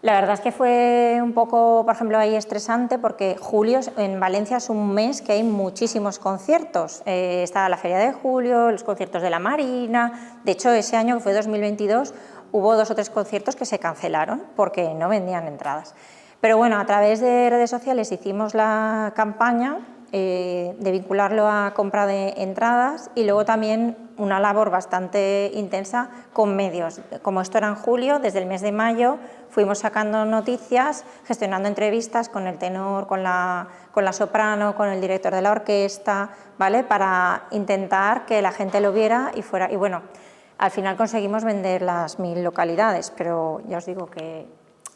La verdad es que fue un poco, por ejemplo, ahí estresante porque julio en Valencia es un mes que hay muchísimos conciertos. Está la Feria de Julio, los conciertos de la Marina. De hecho, ese año, que fue 2022, hubo 2 o 3 conciertos que se cancelaron porque no vendían entradas. Pero bueno, a través de redes sociales hicimos la campaña de vincularlo a compra de entradas y luego también una labor bastante intensa con medios. Como esto era en julio, desde el mes de mayo fuimos sacando noticias, gestionando entrevistas con el tenor, con la soprano, con el director de la orquesta, ¿vale? Para intentar que la gente lo viera y fuera. Y bueno, al final conseguimos vender las 1000 localidades, pero ya os digo que,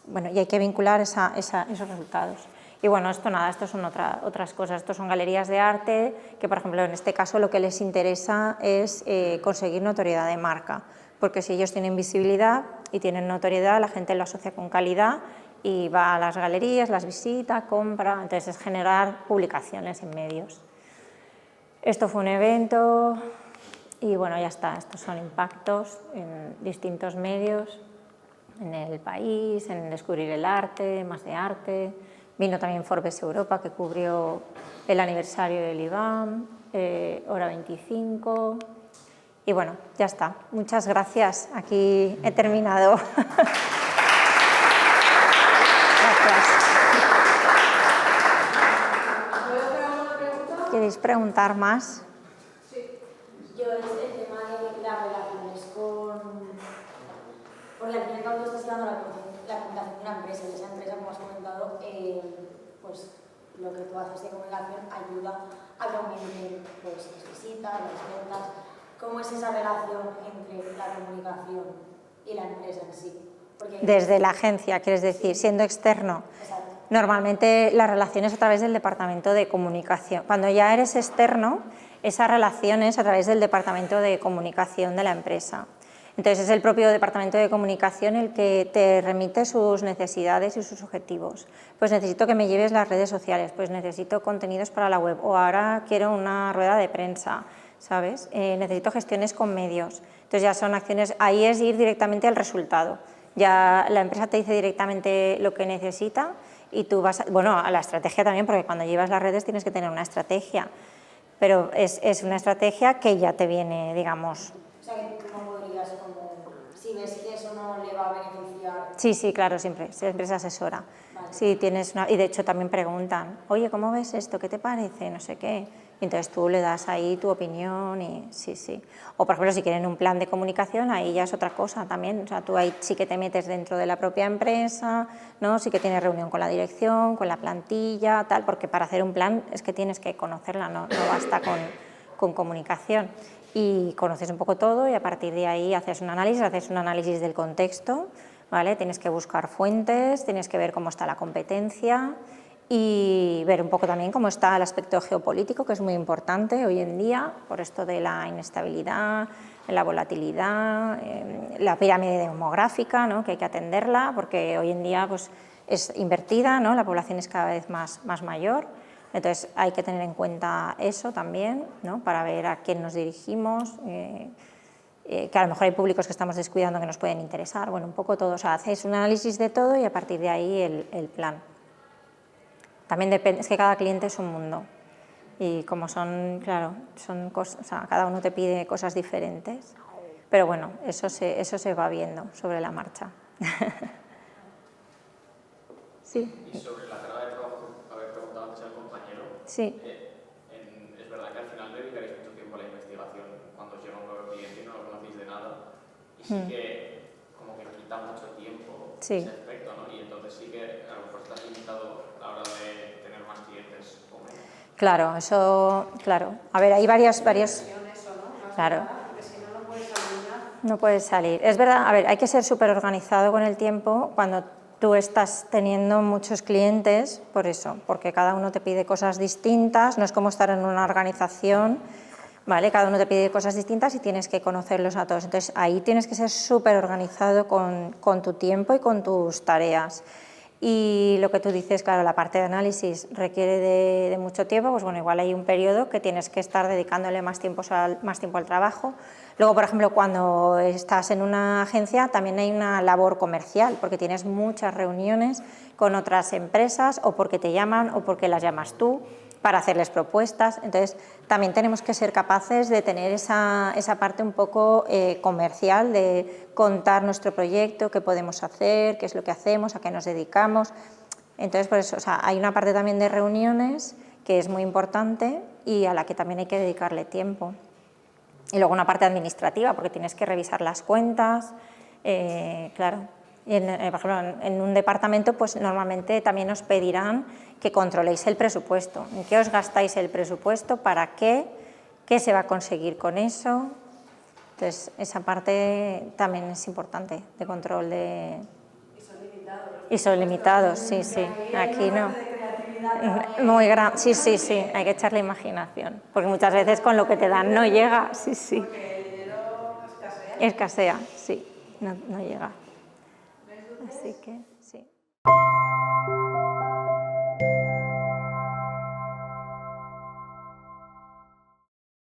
bueno, y hay que vincular esos resultados. Y bueno, esto nada, esto son otras cosas, esto son galerías de arte, que por ejemplo en este caso lo que les interesa es conseguir notoriedad de marca, porque si ellos tienen visibilidad y tienen notoriedad, la gente lo asocia con calidad y va a las galerías, las visita, compra, entonces es generar publicaciones en medios. Esto fue un evento y bueno, ya está, estos son impactos en distintos medios, en el país, en descubrir el arte, más de arte. Vino también Forbes Europa, que cubrió el aniversario del IBAM, Hora 25. Y bueno, ya está. Muchas gracias. Aquí he terminado. Gracias. ¿Queréis preguntar más? Sí. Yo es el tema de las relaciones porque al final cuando estás llevando la comunicación de una empresa y esa empresa, como has comentado, pues lo que tú haces de comunicación ayuda a que aumenten pues, las visitas, las ventas. ¿Cómo es esa relación entre la comunicación y la empresa en sí? Porque Desde la agencia, quieres decir, siendo externo. Exacto. Normalmente la relación es a través del departamento de comunicación. Cuando ya eres externo, esa relación es a través del departamento de comunicación de la empresa. Entonces es el propio departamento de comunicación el que te remite sus necesidades y sus objetivos. Pues necesito que me lleves las redes sociales, pues necesito contenidos para la web o ahora quiero una rueda de prensa, ¿sabes? Necesito gestiones con medios. Entonces ya son acciones, ahí es ir directamente al resultado. Ya la empresa te dice directamente lo que necesita y tú vas, bueno, a la estrategia también, porque cuando llevas las redes tienes que tener una estrategia, pero es una estrategia que ya te viene, digamos. O sea, que tú no podrías, como, si ves que eso no le va a beneficiar. Sí, claro, siempre se asesora. Vale. Sí, tienes una, y de hecho también preguntan, oye, ¿cómo ves esto? ¿Qué te parece? No sé qué. Y entonces tú le das ahí tu opinión y sí. O por ejemplo, si quieren un plan de comunicación, ahí ya es otra cosa también. O sea, tú ahí sí que te metes dentro de la propia empresa, ¿no? Sí que tienes reunión con la dirección, con la plantilla, tal, porque para hacer un plan es que tienes que conocerla, no basta con comunicación. Y conoces un poco todo y a partir de ahí haces un análisis del contexto, ¿vale? Tienes que buscar fuentes, tienes que ver cómo está la competencia y ver un poco también cómo está el aspecto geopolítico, que es muy importante hoy en día, por esto de la inestabilidad, la volatilidad, la pirámide demográfica, ¿no?, que hay que atenderla, porque hoy en día pues, es invertida, ¿no?, la población es cada vez más mayor, entonces hay que tener en cuenta eso también, ¿no?, para ver a quién nos dirigimos, que a lo mejor hay públicos que estamos descuidando que nos pueden interesar, bueno, un poco todo, o sea, hacéis un análisis de todo y a partir de ahí el plan. También depende, es que cada cliente es un mundo y como son, claro, son cosas, o sea, cada uno te pide cosas diferentes, pero bueno, eso se va viendo sobre la marcha. Sí. Y sobre la carga de trabajo, haber preguntado antes al compañero, sí. Es verdad que al final dedicaréis mucho tiempo a la investigación cuando os llega un nuevo cliente y no lo conocéis de nada, y sí que como que quita mucho tiempo ese aspecto, ¿no? Y entonces sí que a lo mejor estás limitado a la hora de tener más clientes. Claro, eso, claro. A ver, hay varios. Claro. Porque si no, no puedes salir. No puedes salir. Es verdad, a ver, hay que ser súper organizado con el tiempo cuando tú estás teniendo muchos clientes, por eso, porque cada uno te pide cosas distintas, no es como estar en una organización, ¿vale? Cada uno te pide cosas distintas y tienes que conocerlos a todos. Entonces, ahí tienes que ser súper organizado con tu tiempo y con tus tareas. Y lo que tú dices, claro, la parte de análisis requiere de mucho tiempo, pues bueno, igual hay un periodo que tienes que estar dedicándole más tiempo al trabajo. Luego, por ejemplo, cuando estás en una agencia también hay una labor comercial, porque tienes muchas reuniones con otras empresas o porque te llaman o porque las llamas tú para hacerles propuestas. Entonces, también tenemos que ser capaces de tener esa parte un poco comercial, de contar nuestro proyecto, qué podemos hacer, qué es lo que hacemos, a qué nos dedicamos. Entonces, por eso, o sea, hay una parte también de reuniones que es muy importante y a la que también hay que dedicarle tiempo. Y luego una parte administrativa, porque tienes que revisar las cuentas, claro. Y por ejemplo, en un departamento, pues normalmente también os pedirán que controléis el presupuesto. ¿En qué os gastáis el presupuesto? ¿Para qué? ¿Qué se va a conseguir con eso? Entonces, esa parte también es importante, de control de... Y son limitados, sí, sí. Aquí no. Muy grande, sí, sí, sí, hay que echarle imaginación, porque muchas veces con lo que te dan no llega, sí, sí. Porque el dinero escasea. Escasea, sí, no llega. Así que...